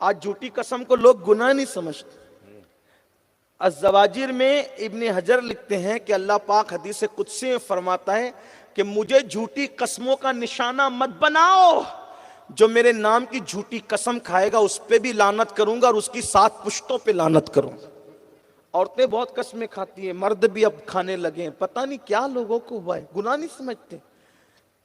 آج جھوٹی قسم کو لوگ گناہ نہیں سمجھتے. الزواجر میں ابن حجر لکھتے ہیں کہ اللہ پاک حدیث قدسی میں فرماتا ہے کہ مجھے جھوٹی قسموں کا نشانہ مت بناؤ. جو میرے نام کی جھوٹی قسم کھائے گا اس پہ بھی لعنت کروں گا اور اس کی 7 پشتوں پہ لعنت کروں گا. عورتیں بہت قسمیں کھاتی ہیں، مرد بھی اب کھانے لگے ہیں. پتہ نہیں کیا لوگوں کو ہوا ہے، گناہ نہیں سمجھتے.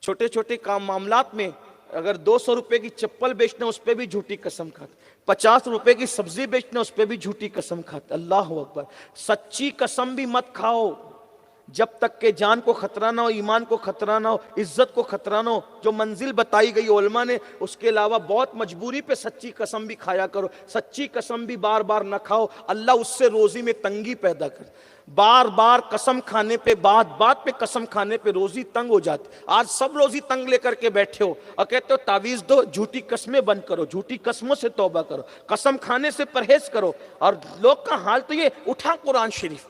چھوٹے چھوٹے کام معاملات میں اگر 200 روپے کی چپل بیچنا اس پہ بھی جھوٹی قسم کھاتے، 50 روپے کی سبزی بیچنا اس پہ بھی جھوٹی قسم کھاتے. اللہ اکبر. سچی قسم بھی مت کھاؤ جب تک کہ جان کو خطرہ نہ ہو، ایمان کو خطرہ نہ ہو، عزت کو خطرہ نہ ہو. جو منزل بتائی گئی علماء نے اس کے علاوہ بہت مجبوری پہ سچی قسم بھی کھایا کرو. سچی قسم بھی بار بار نہ کھاؤ، اللہ اس سے روزی میں تنگی پیدا کر. بار بار قسم کھانے پہ، بات پہ قسم کھانے پہ روزی تنگ ہو جاتی. آج سب روزی تنگ لے کر کے بیٹھے ہو اور کہتے ہو تعویذ دو، جھوٹی قسمیں بند کرو، جھوٹی قسموں سے توبہ کرو، قسم کھانے سے پرہیز کرو. اور لوگ کا حال تو یہ، اٹھا قرآن شریف،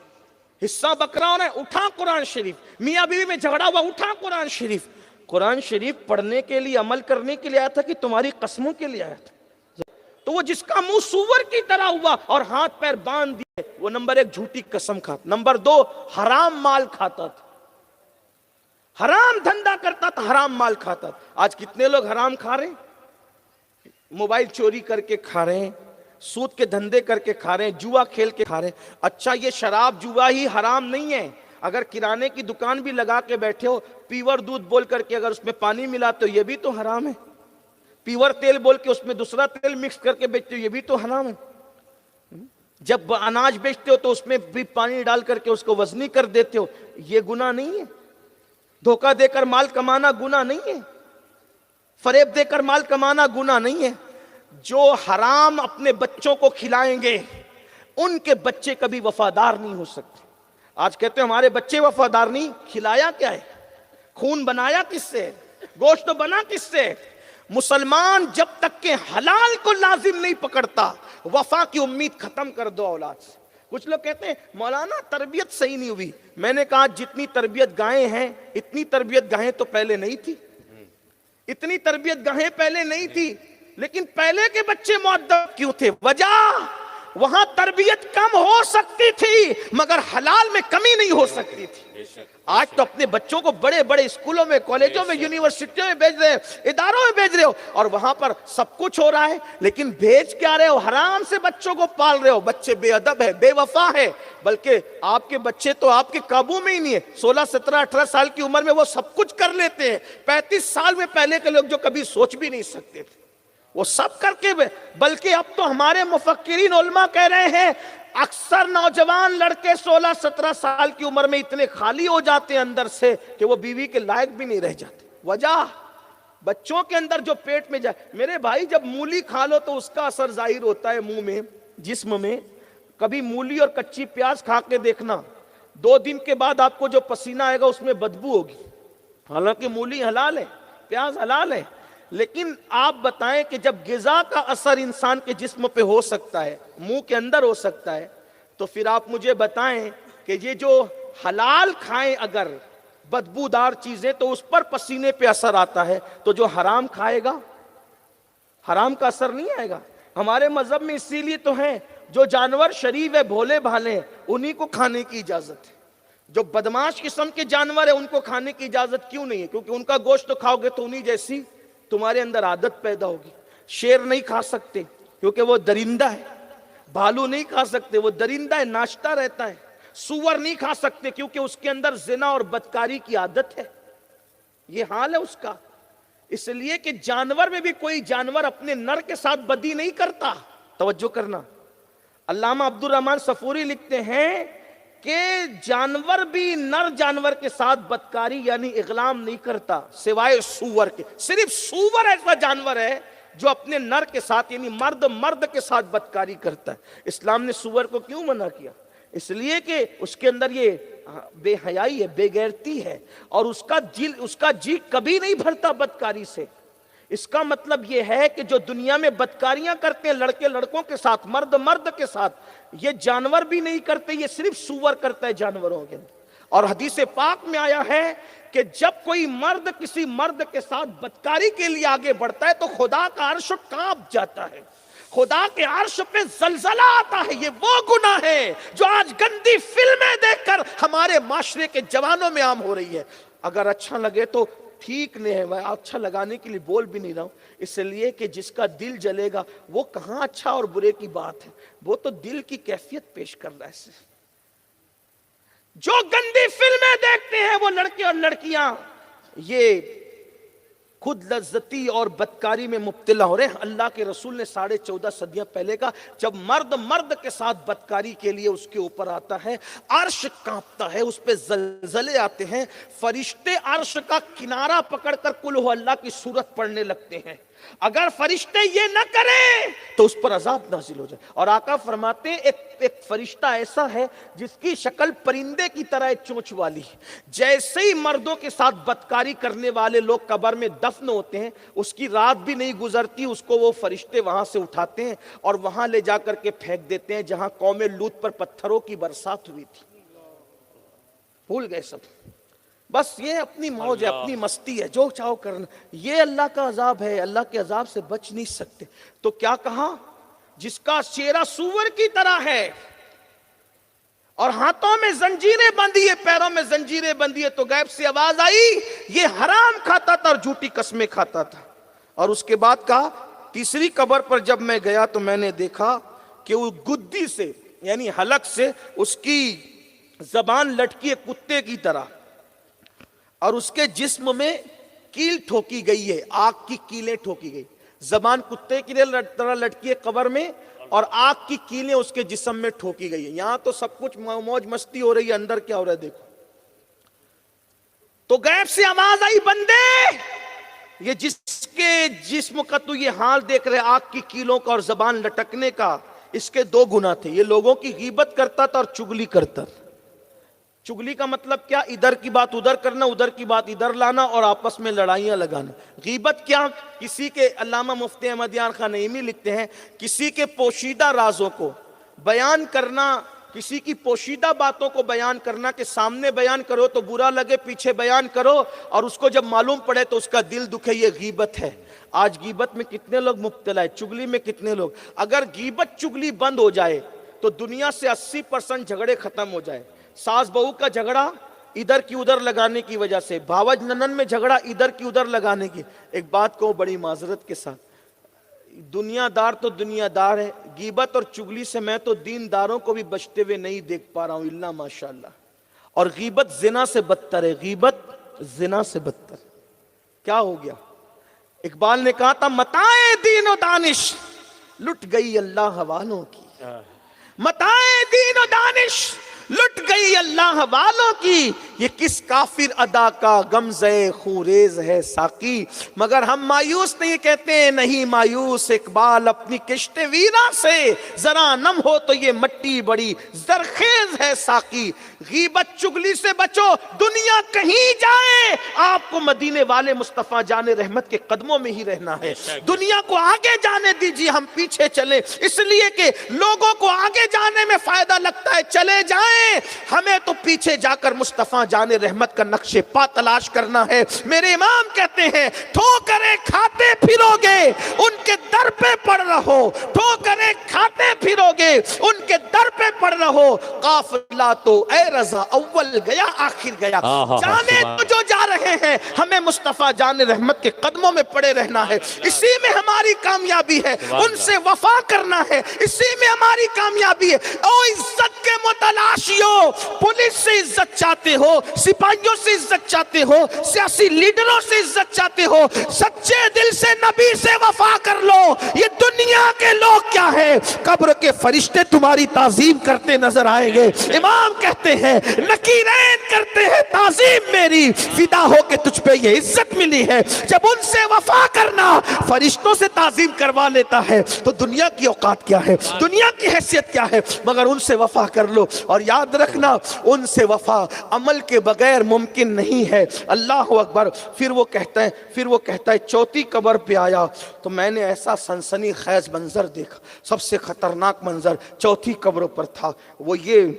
حصہ بکرا ہو رہا ہے، اٹھا قرآن شریف، میاں بیوی میں جھگڑا ہوا، اٹھا قرآن شریف. قرآن شریف پڑھنے کے لیے، عمل کرنے کے لیے آیا تھا کہ تمہاری قسموں کے لیے آیا تھا؟ تو وہ جس کا منہ سور کی طرح ہوا اور ہاتھ پیر باندھ دیے، وہ نمبر 1 جھوٹی قسم کھاتا. نمبر 2 حرام مال کھاتا تھا، حرام دھندا کرتا تھا، حرام مال کھاتا تھا. آج کتنے لوگ حرام کھا رہے ہیں؟ موبائل چوری کر کے کھا رہے ہیں، سود کے دھندے کر کے کھا رہے ہیں، جوا کھیل کے کھا رہے ہیں. اچھا یہ شراب جوا ہی حرام نہیں ہے. اگر کرانے کی دکان بھی لگا کے بیٹھے ہو، پیور دودھ بول کر کے اگر اس میں پانی ملاتے ہو یہ بھی تو حرام ہے. پیور تیل بول کے اس میں دوسرا تیل مکس کر کے بیچتے ہو یہ بھی تو حرام ہے. جب اناج بیچتے ہو تو اس میں بھی پانی ڈال کر کے اس کو وزنی کر دیتے ہو، یہ گناہ نہیں ہے. دھوکہ دے کر مال کمانا گناہ نہیں ہے، فریب دے کر مال کمانا گناہ نہیں ہے. جو حرام اپنے بچوں کو کھلائیں گے ان کے بچے کبھی وفادار نہیں ہو سکتے. آج کہتے ہیں ہمارے بچے وفادار نہیں. کھلایا کیا ہے؟ خون بنایا کس سے؟ گوشت بنا کس سے؟ مسلمان جب تک کہ حلال کو لازم نہیں پکڑتا وفا کی امید ختم کر دو اولاد سے. کچھ لوگ کہتے ہیں مولانا تربیت صحیح نہیں ہوئی. میں نے کہا جتنی تربیت گاہیں ہیں اتنی تربیت گاہیں تو پہلے نہیں تھی. اتنی تربیت گاہیں پہلے نہیں تھی، لیکن پہلے کے بچے مؤدب کیوں تھے؟ وجہ وہاں تربیت کم ہو سکتی تھی مگر حلال میں کمی نہیں ہو سکتی تھی. آج تو اپنے بچوں کو بڑے بڑے اسکولوں میں، کالجوں میں، یونیورسٹیوں میں بھیج رہے ہو، اداروں میں بھیج رہے ہو، اور وہاں پر سب کچھ ہو رہا ہے، لیکن بھیج کیا رہے ہو؟ حرام سے بچوں کو پال رہے ہو. بچے بے ادب ہے، بے وفا ہے. بلکہ آپ کے بچے تو آپ کے قابو میں ہی نہیں ہے. 16 17 18 سال کی عمر میں وہ سب کچھ کر لیتے ہیں. 35 سال میں پہلے کے لوگ جو کبھی سوچ بھی نہیں سکتے تھے وہ سب کر کے. بلکہ اب تو ہمارے مفکرین علماء کہہ رہے ہیں اکثر نوجوان لڑکے 16 17 سال کی عمر میں اتنے خالی ہو جاتے ہیں اندر سے کہ وہ بیوی کے لائق بھی نہیں رہ جاتے. وجہ بچوں کے اندر جو پیٹ میں جائے. میرے بھائی جب مولی کھا لو تو اس کا اثر ظاہر ہوتا ہے منہ میں، جسم میں. کبھی مولی اور کچی پیاز کھا کے دیکھنا، 2 دن کے بعد آپ کو جو پسینہ آئے گا اس میں بدبو ہوگی. حالانکہ مولی حلال ہے، پیاز حلال ہے. لیکن آپ بتائیں کہ جب غذا کا اثر انسان کے جسم پہ ہو سکتا ہے، منہ کے اندر ہو سکتا ہے، تو پھر آپ مجھے بتائیں کہ یہ جو حلال کھائیں اگر بدبودار چیزیں تو اس پر پسینے پہ اثر آتا ہے، تو جو حرام کھائے گا حرام کا اثر نہیں آئے گا۔ ہمارے مذہب میں اسی لیے تو ہے جو جانور شریف ہے، بھولے بھالے ہیں، انہی کو کھانے کی اجازت ہے۔ جو بدماش قسم کے جانور ہیں ان کو کھانے کی اجازت کیوں نہیں ہے؟ کیونکہ ان کا گوشت تو کھاؤ گے تو انہی جیسی تمہارے اندر عادت پیدا ہوگی۔ شیر نہیں کھا سکتے کیونکہ وہ درندہ ہے، بھالو نہیں کھا سکتے وہ درندہ ہے، ناشتا رہتا ہے۔ سور نہیں کھا سکتے کیونکہ اس کے اندر زنا اور بدکاری کی عادت ہے، یہ حال ہے اس کا۔ اس لیے کہ جانور میں بھی کوئی جانور اپنے نر کے ساتھ بدی نہیں کرتا۔ توجہ کرنا، علامہ عبدالرحمن صفوری لکھتے ہیں کہ جانور بھی نر جانور کے ساتھ بدکاری یعنی اغلام نہیں کرتا سوائے سور کے۔ صرف سور ایسا جانور ہے جو اپنے نر کے ساتھ یعنی مرد کے ساتھ بدکاری کرتا ہے۔ اسلام نے سور کو کیوں منع کیا؟ اس لیے کہ اس کے اندر یہ بے حیائی ہے، بے غیرتی ہے، اور اس کا جی کبھی نہیں بھرتا بدکاری سے۔ اس کا مطلب یہ ہے کہ جو دنیا میں بدکاریاں کرتے ہیں لڑکے لڑکوں کے ساتھ، مرد کے ساتھ، یہ جانور بھی نہیں کرتے، یہ صرف سور کرتا ہے جانوروں کے اندر۔ اور حدیث پاک میں آیا ہے کہ جب کوئی مرد کسی مرد کے ساتھ بدکاری کے لیے آگے بڑھتا ہے تو خدا کا عرش کانپ جاتا ہے، خدا کے عرش پہ زلزلہ آتا ہے۔ یہ وہ گناہ ہے جو آج گندی فلمیں دیکھ کر ہمارے معاشرے کے جوانوں میں عام ہو رہی ہے۔ اگر اچھا لگے تو ٹھیک نہیں ہے، میں اچھا لگانے کے لیے بول بھی نہیں رہا ہوں، اس لیے کہ جس کا دل جلے گا وہ کہاں اچھا اور برے کی بات ہے، وہ تو دل کی کیفیت پیش کر رہا ہے۔ جو گندی فلمیں دیکھتے ہیں وہ لڑکے اور لڑکیاں یہ خود لذتی اور بدکاری میں مبتلا ہو رہے ہیں۔ اللہ کے رسول نے 14.5 صدیاں پہلے کا جب مرد کے ساتھ بدکاری کے لیے اس کے اوپر آتا ہے، عرش کانپتا ہے، اس پہ زلزلے آتے ہیں، فرشتے عرش کا کنارہ پکڑ کر قل ہو اللہ کی سورت پڑھنے لگتے ہیں۔ اگر فرشتے یہ نہ کریں تو اس پر عذاب نازل ہو جائے۔ اور آقا فرماتے ہیں ایک فرشتہ ایسا ہے جس کی شکل پرندے کی طرح چونچ والی، جیسے ہی مردوں کے ساتھ بدکاری کرنے والے لوگ قبر میں دفن ہوتے ہیں اس کی رات بھی نہیں گزرتی، اس کو وہ فرشتے وہاں سے اٹھاتے ہیں اور وہاں لے جا کر کے پھینک دیتے ہیں جہاں قوم لوط پر پتھروں کی برسات ہوئی تھی۔ بھول گئے سب، بس یہ اپنی موج ہے، اپنی مستی ہے، جو چاہو کرنا۔ یہ اللہ کا عذاب ہے، اللہ کے عذاب سے بچ نہیں سکتے۔ تو کیا کہا؟ جس کا چہرہ سور کی طرح ہے اور ہاتھوں میں زنجیریں بندھی ہے، پیروں میں زنجیریں بندھی ہے، تو غیب سے آواز آئی یہ حرام کھاتا تھا اور جھوٹی قسمیں کھاتا تھا۔ اور اس کے بعد کہا تیسری قبر پر جب میں گیا تو میں نے دیکھا کہ وہ گدی سے یعنی حلق سے اس کی زبان لٹکی ہے کتے کی طرح، اور اس کے جسم میں کیل ٹھوکی گئی ہے، آگ کی کیلیں ٹھوکی گئی۔ زبان کتے کی طرح لٹکی ہے قبر میں اور آگ کی کیلیں اس کے جسم میں ٹھوکی گئی ہے۔ یہاں تو سب کچھ موج مستی ہو رہی ہے، اندر کیا ہو رہا ہے دیکھو۔ تو غیب سے آواز آئی بندے یہ جس کے جسم کا تو یہ حال دیکھ رہے آگ کی کیلوں کا اور زبان لٹکنے کا، اس کے 2 گناہ تھے۔ یہ لوگوں کی غیبت کرتا تھا اور چگلی کرتا تھا۔ چگلی کا مطلب کیا؟ ادھر کی بات ادھر کرنا، ادھر کی بات ادھر لانا اور آپس میں لڑائیاں لگانا۔ غیبت کیا؟ کسی کے علامہ مفتی احمد یار خان نعیمی لکھتے ہیں کسی کے پوشیدہ رازوں کو بیان کرنا، کسی کی پوشیدہ باتوں کو بیان کرنا، کہ سامنے بیان کرو تو برا لگے، پیچھے بیان کرو اور اس کو جب معلوم پڑے تو اس کا دل دکھے، یہ غیبت ہے۔ آج غیبت میں کتنے لوگ مبتلا ہے، چگلی میں کتنے لوگ۔ اگر غیبت چگلی بند ہو جائے تو دنیا سے 80% جھگڑے ختم ہو جائے۔ ساس بہو کا جھگڑا ادھر کی ادھر لگانے کی وجہ سے، بھاوج ننن میں جھگڑا ادھر کی ادھر لگانے کی۔ ایک بات کو بڑی معذرت کے ساتھ، دنیا دار تو دنیا دار ہے، غیبت اور چگلی سے میں تو دین داروں کو بھی بچتے ہوئے نہیں دیکھ پا رہا ہوں الا ماشاءاللہ۔ اور غیبت زنا سے بدتر ہے، غیبت زنا سے بدتر۔ کیا ہو گیا؟ اقبال نے کہا تھا متاع دین و دانش لٹ گئی اللہ حوالوں کی، متاع دین و دانش لٹ گئی اللہ والوں کی، یہ کس کافر ادا کا غمزہ خوریز ہے ساقی۔ مگر ہم مایوس نہیں کہتے ہیں، نہیں مایوس اقبال اپنی کشت ویرا سے، ذرا نم ہو تو یہ مٹی بڑی زرخیز ہے ساقی۔ غیبت چگلی سے بچو، دنیا کہیں جائے، آپ کو مدینے والے مصطفیٰ جان رحمت کے قدموں میں ہی رہنا ہے۔ دنیا کو آگے جانے دیجیے، ہم پیچھے چلیں، اس لیے کہ لوگوں کو آگے جانے میں فائدہ لگتا ہے، چلے جائیں، ہمیں تو پیچھے جا کر مصطفیٰ جان رحمت کا نقش پا تلاش کرنا ہے۔ میرے امام کہتے ہیں ٹھوکریں کھاتے پھرو گے ان کے در پہ پڑ رہو، ٹھوکریں کھاتے پھرو گے ان کے در پہ پڑ رہو، قافلہ تو اے رضا اول گیا آخر گیا، جانے تو جو جا رہے ہیں ہمیں مصطفیٰ جان رحمت کے قدموں میں پڑے رہنا ہے، اسی میں ہماری کامیابی ہے، ان سے وفا کرنا ہے، اسی میں ہماری کامیابی ہے۔ او عزت کے متلاشیوں، پولیس سے عزت چاہتے ہو، سپاہیوں سے عزت چاہتے ہو، سیاسی لیڈروں سے عزت چاہتے ہو، سچے دل سے نبی سے وفا کر لو۔ یہ دنیا کے لوگ کیا ہے، قبر کے فرشتے تمہاری تعظیم کرتے نظر آئیں گے۔ امام کہتے ہیں نکیرین کرتے ہیں تعظیم میری، فدا ہو کے تجھ پہ یہ عزت ملی ہے۔ جب ان سے وفا کرنا فرشتوں سے تعظیم کروا لیتا ہے تو دنیا کی اوقات کیا ہے، دنیا کی حیثیت کیا ہے، مگر ان سے وفا کر لو۔ اور یاد رکھنا ان سے وفا عمل کے بغیر ممکن نہیں ہے۔ اللہ اکبر۔ پھر وہ کہتا ہے چوتھی قبر پہ آیا تو میں نے ایسا سنسنی خیز منظر دیکھا، سب سے خطرناک منظر چوتھی قبر پر تھا، وہ یہ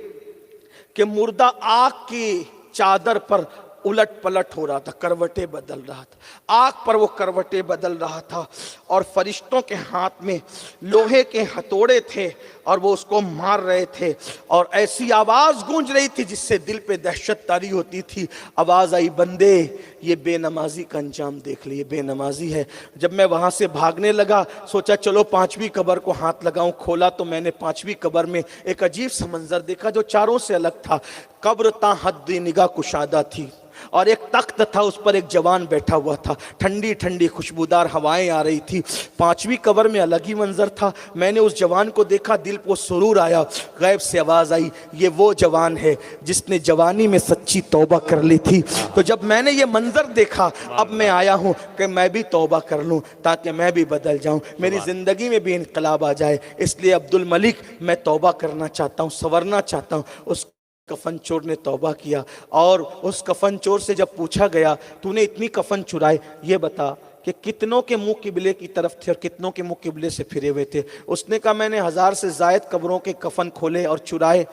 کہ مردہ آگ کی چادر پر الٹ پلٹ ہو رہا تھا، کروٹیں بدل رہا تھا، آگ پر وہ کروٹیں بدل رہا تھا، اور فرشتوں کے ہاتھ میں لوہے کے ہتھوڑے تھے اور وہ اس کو مار رہے تھے، اور ایسی آواز گونج رہی تھی جس سے دل پہ دہشت طاری ہوتی تھی۔ آواز آئی بندے یہ بے نمازی کا انجام دیکھ لے، یہ بے نمازی ہے۔ جب میں وہاں سے بھاگنے لگا سوچا چلو پانچویں قبر کو ہاتھ لگاؤں، کھولا تو میں نے پانچویں قبر میں ایک عجیب سا منظر دیکھا جو چاروں سے الگ تھا۔ قبر تا حد نگاہ کشادہ تھی اور ایک تخت تھا، اس پر ایک جوان بیٹھا ہوا تھا، ٹھنڈی ٹھنڈی خوشبودار ہوائیں آ رہی تھی۔ پانچویں قبر میں الگ ہی منظر تھا۔ میں نے اس جوان کو دیکھا، دل کو سرور آیا، غیب سے آواز آئی یہ وہ جوان ہے جس نے جوانی میں سچی توبہ کر لی تھی۔ تو جب میں نے یہ منظر دیکھا اب میں آیا ہوں کہ میں بھی توبہ کر لوں تاکہ میں بھی بدل جاؤں، میری زندگی میں بھی انقلاب آ جائے۔ اس لیے عبدالملک میں توبہ کرنا چاہتا ہوں، سنورنا چاہتا ہوں۔ اس کفن چور نے توبہ کیا، اور اس کفن چور سے جب پوچھا گیا تو نے اتنی کفن چرائے، یہ بتا کہ کتنوں کے منہ قبلے کی طرف تھے اور کتنوں کے منہ قبلے سے پھرے ہوئے تھے؟ اس نے کہا میں نے 1000 سے زائد قبروں کے کفن کھولے اور چرائے،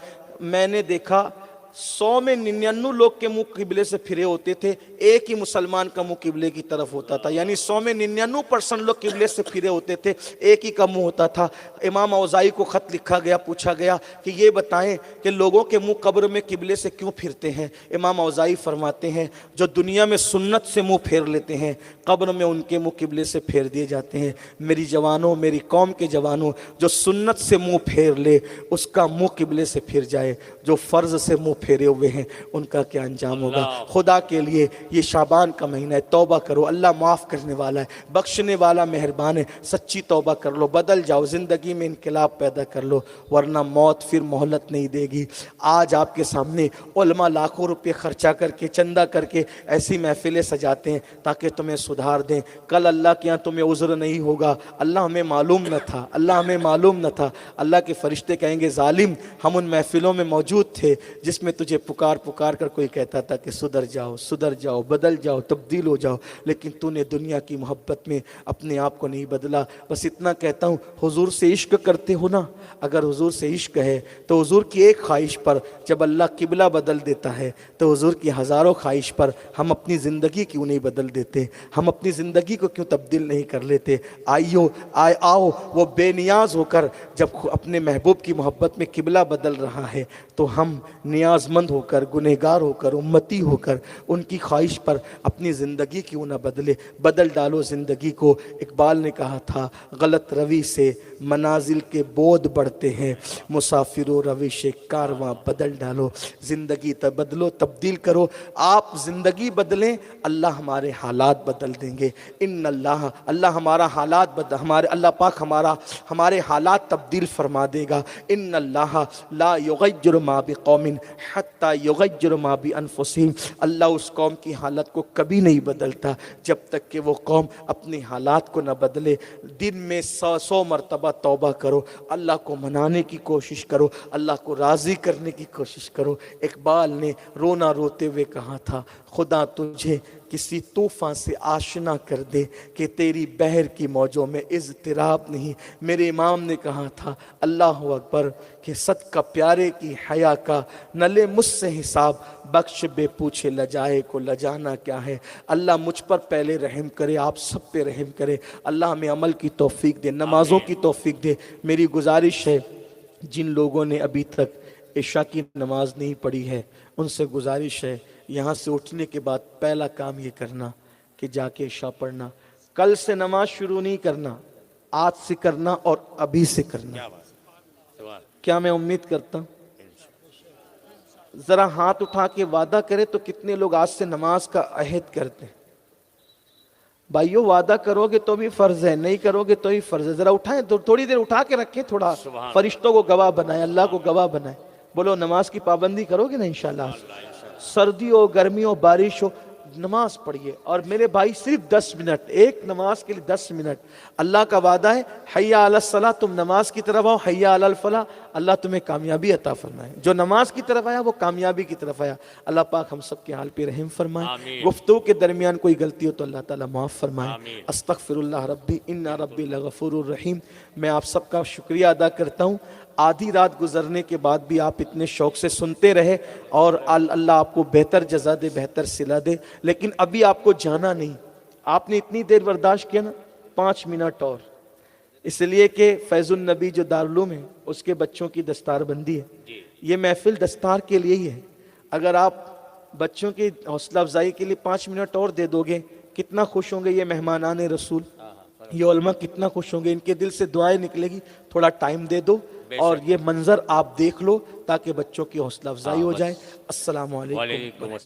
میں نے دیکھا 100 میں 99 لوگ کے منہ قبلے سے پھرے ہوتے تھے، ایک ہی مسلمان کا منہ قبلے کی طرف ہوتا تھا، یعنی 100 میں 99% لوگ قبلے سے پھرے ہوتے تھے، ایک ہی کا منہ ہوتا تھا۔ امام اوزاعی کو خط لکھا گیا، پوچھا گیا کہ یہ بتائیں کہ لوگوں کے منہ قبر میں قبلے سے کیوں پھرتے ہیں؟ امام اوزاعی فرماتے ہیں جو دنیا میں سنت سے منہ پھیر لیتے ہیں قبر میں ان کے منہ قبلے سے پھیر دیے جاتے ہیں۔ میری جوانوں، میری قوم کے جوانوں، جو سنت سے منہ پھیر لے اس کا منہ قبلے سے پھر جائے، جو فرض سے منہ پھیرے ہوئے ہیں ان کا کیا انجام ہوگا؟ خدا کے لیے یہ شعبان کا مہینہ ہے، توبہ کرو، اللہ معاف کرنے والا ہے، بخشنے والا مہربان ہے، سچی توبہ کر لو، بدل جاؤ، زندگی میں انقلاب پیدا کر لو، ورنہ موت پھر مہلت نہیں دے گی۔ آج آپ کے سامنے علماء لاکھوں روپے خرچہ کر کے، چندہ کر کے ایسی محفلیں سجاتے ہیں تاکہ تمہیں سدھار دیں، کل اللہ کے یہاں تمہیں عذر نہیں ہوگا، اللہ ہمیں معلوم نہ تھا، اللہ ہمیں معلوم نہ تھا۔ اللہ کے فرشتے کہیں گے ظالم ہم ان محفلوں میں موجود تھے جس میں تجھے پکار پکار کر کوئی کہتا تھا کہ سدھر جاؤ، سدھر جاؤ، بدل جاؤ، تبدیل ہو جاؤ، لیکن تو نے دنیا کی محبت میں اپنے آپ کو نہیں بدلا۔ بس اتنا کہتا ہوں، حضور سے عشق کرتے ہو نا، اگر حضور سے عشق ہے تو حضور کی ایک خواہش پر جب اللہ قبلہ بدل دیتا ہے تو حضور کی ہزاروں خواہش پر ہم اپنی زندگی کیوں نہیں بدل دیتے؟ ہم اپنی زندگی کو کیوں تبدیل نہیں کر لیتے؟ آؤ وہ بے نیاز ہو کر جب اپنے محبوب کی محبت میں قبلہ بدل رہا ہے تو ہم نیاز نیازمند ہو کر، گنہگار ہو کر، امتی ہو کر ان کی خواہش پر اپنی زندگی کیوں نہ بدلے، بدل ڈالو زندگی کو۔ اقبال نے کہا تھا غلط روی سے منازل کے بود بڑھتے ہیں، مسافرو روش کارواں بدل ڈالو۔ زندگی بدلو، تبدیل کرو۔ آپ زندگی بدلیں، اللہ ہمارے حالات بدل دیں گے۔ ان اللہ ہمارا حالات اللہ پاک ہمارے حالات تبدیل فرما دے گا۔ ان اللہ لا یغیر ما بقوم حتی یغیر ما بانفسہم، اللہ اس قوم کی حالت کو کبھی نہیں بدلتا جب تک کہ وہ قوم اپنی حالات کو نہ بدلے۔ دن میں 100 مرتبہ توبہ کرو، اللہ کو منانے کی کوشش کرو، اللہ کو راضی کرنے کی کوشش کرو۔ اقبال نے رونا روتے ہوئے کہا تھا خدا تجھے کسی طوفان سے آشنا کر دے کہ تیری بحر کی موجوں میں اضطراب نہیں۔ میرے امام نے کہا تھا اللہ اکبر کہ صدقہ پیارے کی حیا کا، نہ لے مجھ سے حساب، بخش بے پوچھے لجائے کو لجانا کیا ہے۔ اللہ مجھ پر پہلے رحم کرے، آپ سب پہ رحم کرے، اللہ ہمیں عمل کی توفیق دے، نمازوں کی توفیق دے۔ میری گزارش ہے جن لوگوں نے ابھی تک عشاء کی نماز نہیں پڑھی ہے ان سے گزارش ہے یہاں سے اٹھنے کے بعد پہلا کام یہ کرنا کہ جا کے عشاء پڑھنا۔ کل سے نماز شروع نہیں کرنا، آج سے کرنا اور ابھی سے کرنا۔ کیا میں امید کرتا ہوں؟ ذرا ہاتھ اٹھا کے وعدہ کرے تو کتنے لوگ آج سے نماز کا عہد کرتے ہیں؟ بھائیو وعدہ کرو گے تو بھی فرض ہے، نہیں کرو گے تو بھی فرض ہے۔ ذرا اٹھائیں، تھوڑی دیر اٹھا کے رکھیں، تھوڑا فرشتوں کو گواہ بنائیں، اللہ کو گواہ بنائیں۔ بولو نماز کی پابندی کرو گے نا انشاءاللہ؟ سردی ہو، گرمی ہو، بارش ہو، نماز پڑھیے۔ اور میرے بھائی صرف 10 منٹ، ایک نماز کے لیے 10 منٹ۔ اللہ کا وعدہ ہے حی علی الصلاۃ، تم نماز کی طرف آؤ، حی علی الفلاح، اللہ تمہیں کامیابی عطا فرمائے۔ جو نماز کی طرف آیا وہ کامیابی کی طرف آیا۔ اللہ پاک ہم سب کے حال پہ رحم فرمائے۔ گفتگو کے درمیان کوئی غلطی ہو تو اللہ تعالیٰ معاف فرمائے۔ استغفر اللہ ربی ان ربی لغفور الرحیم۔ میں آپ سب کا شکریہ ادا کرتا ہوں، آدھی رات گزرنے کے بعد بھی آپ اتنے شوق سے سنتے رہے، اور اللہ آپ کو بہتر جزا دے، بہتر صلہ دے۔ لیکن ابھی آپ کو جانا نہیں، آپ نے اتنی دیر برداشت کیا نا، 5 منٹ اور، اس لیے کہ فیض النبی جو دارالعلوم ہے اس کے بچوں کی دستار بندی ہے۔ یہ محفل دستار کے لیے ہی ہے۔ اگر آپ بچوں کی حوصلہ افزائی کے لیے 5 منٹ اور دے دو گے، کتنا خوش ہوں گے یہ مہمانان رسول، یہ علماء کتنا خوش ہوں گے، ان کے دل سے دعائیں نکلے گی۔ تھوڑا ٹائم دے دو اور یہ منظر آپ دیکھ لو تاکہ بچوں کی حوصلہ افزائی ہو جائے۔ السلام علیکم۔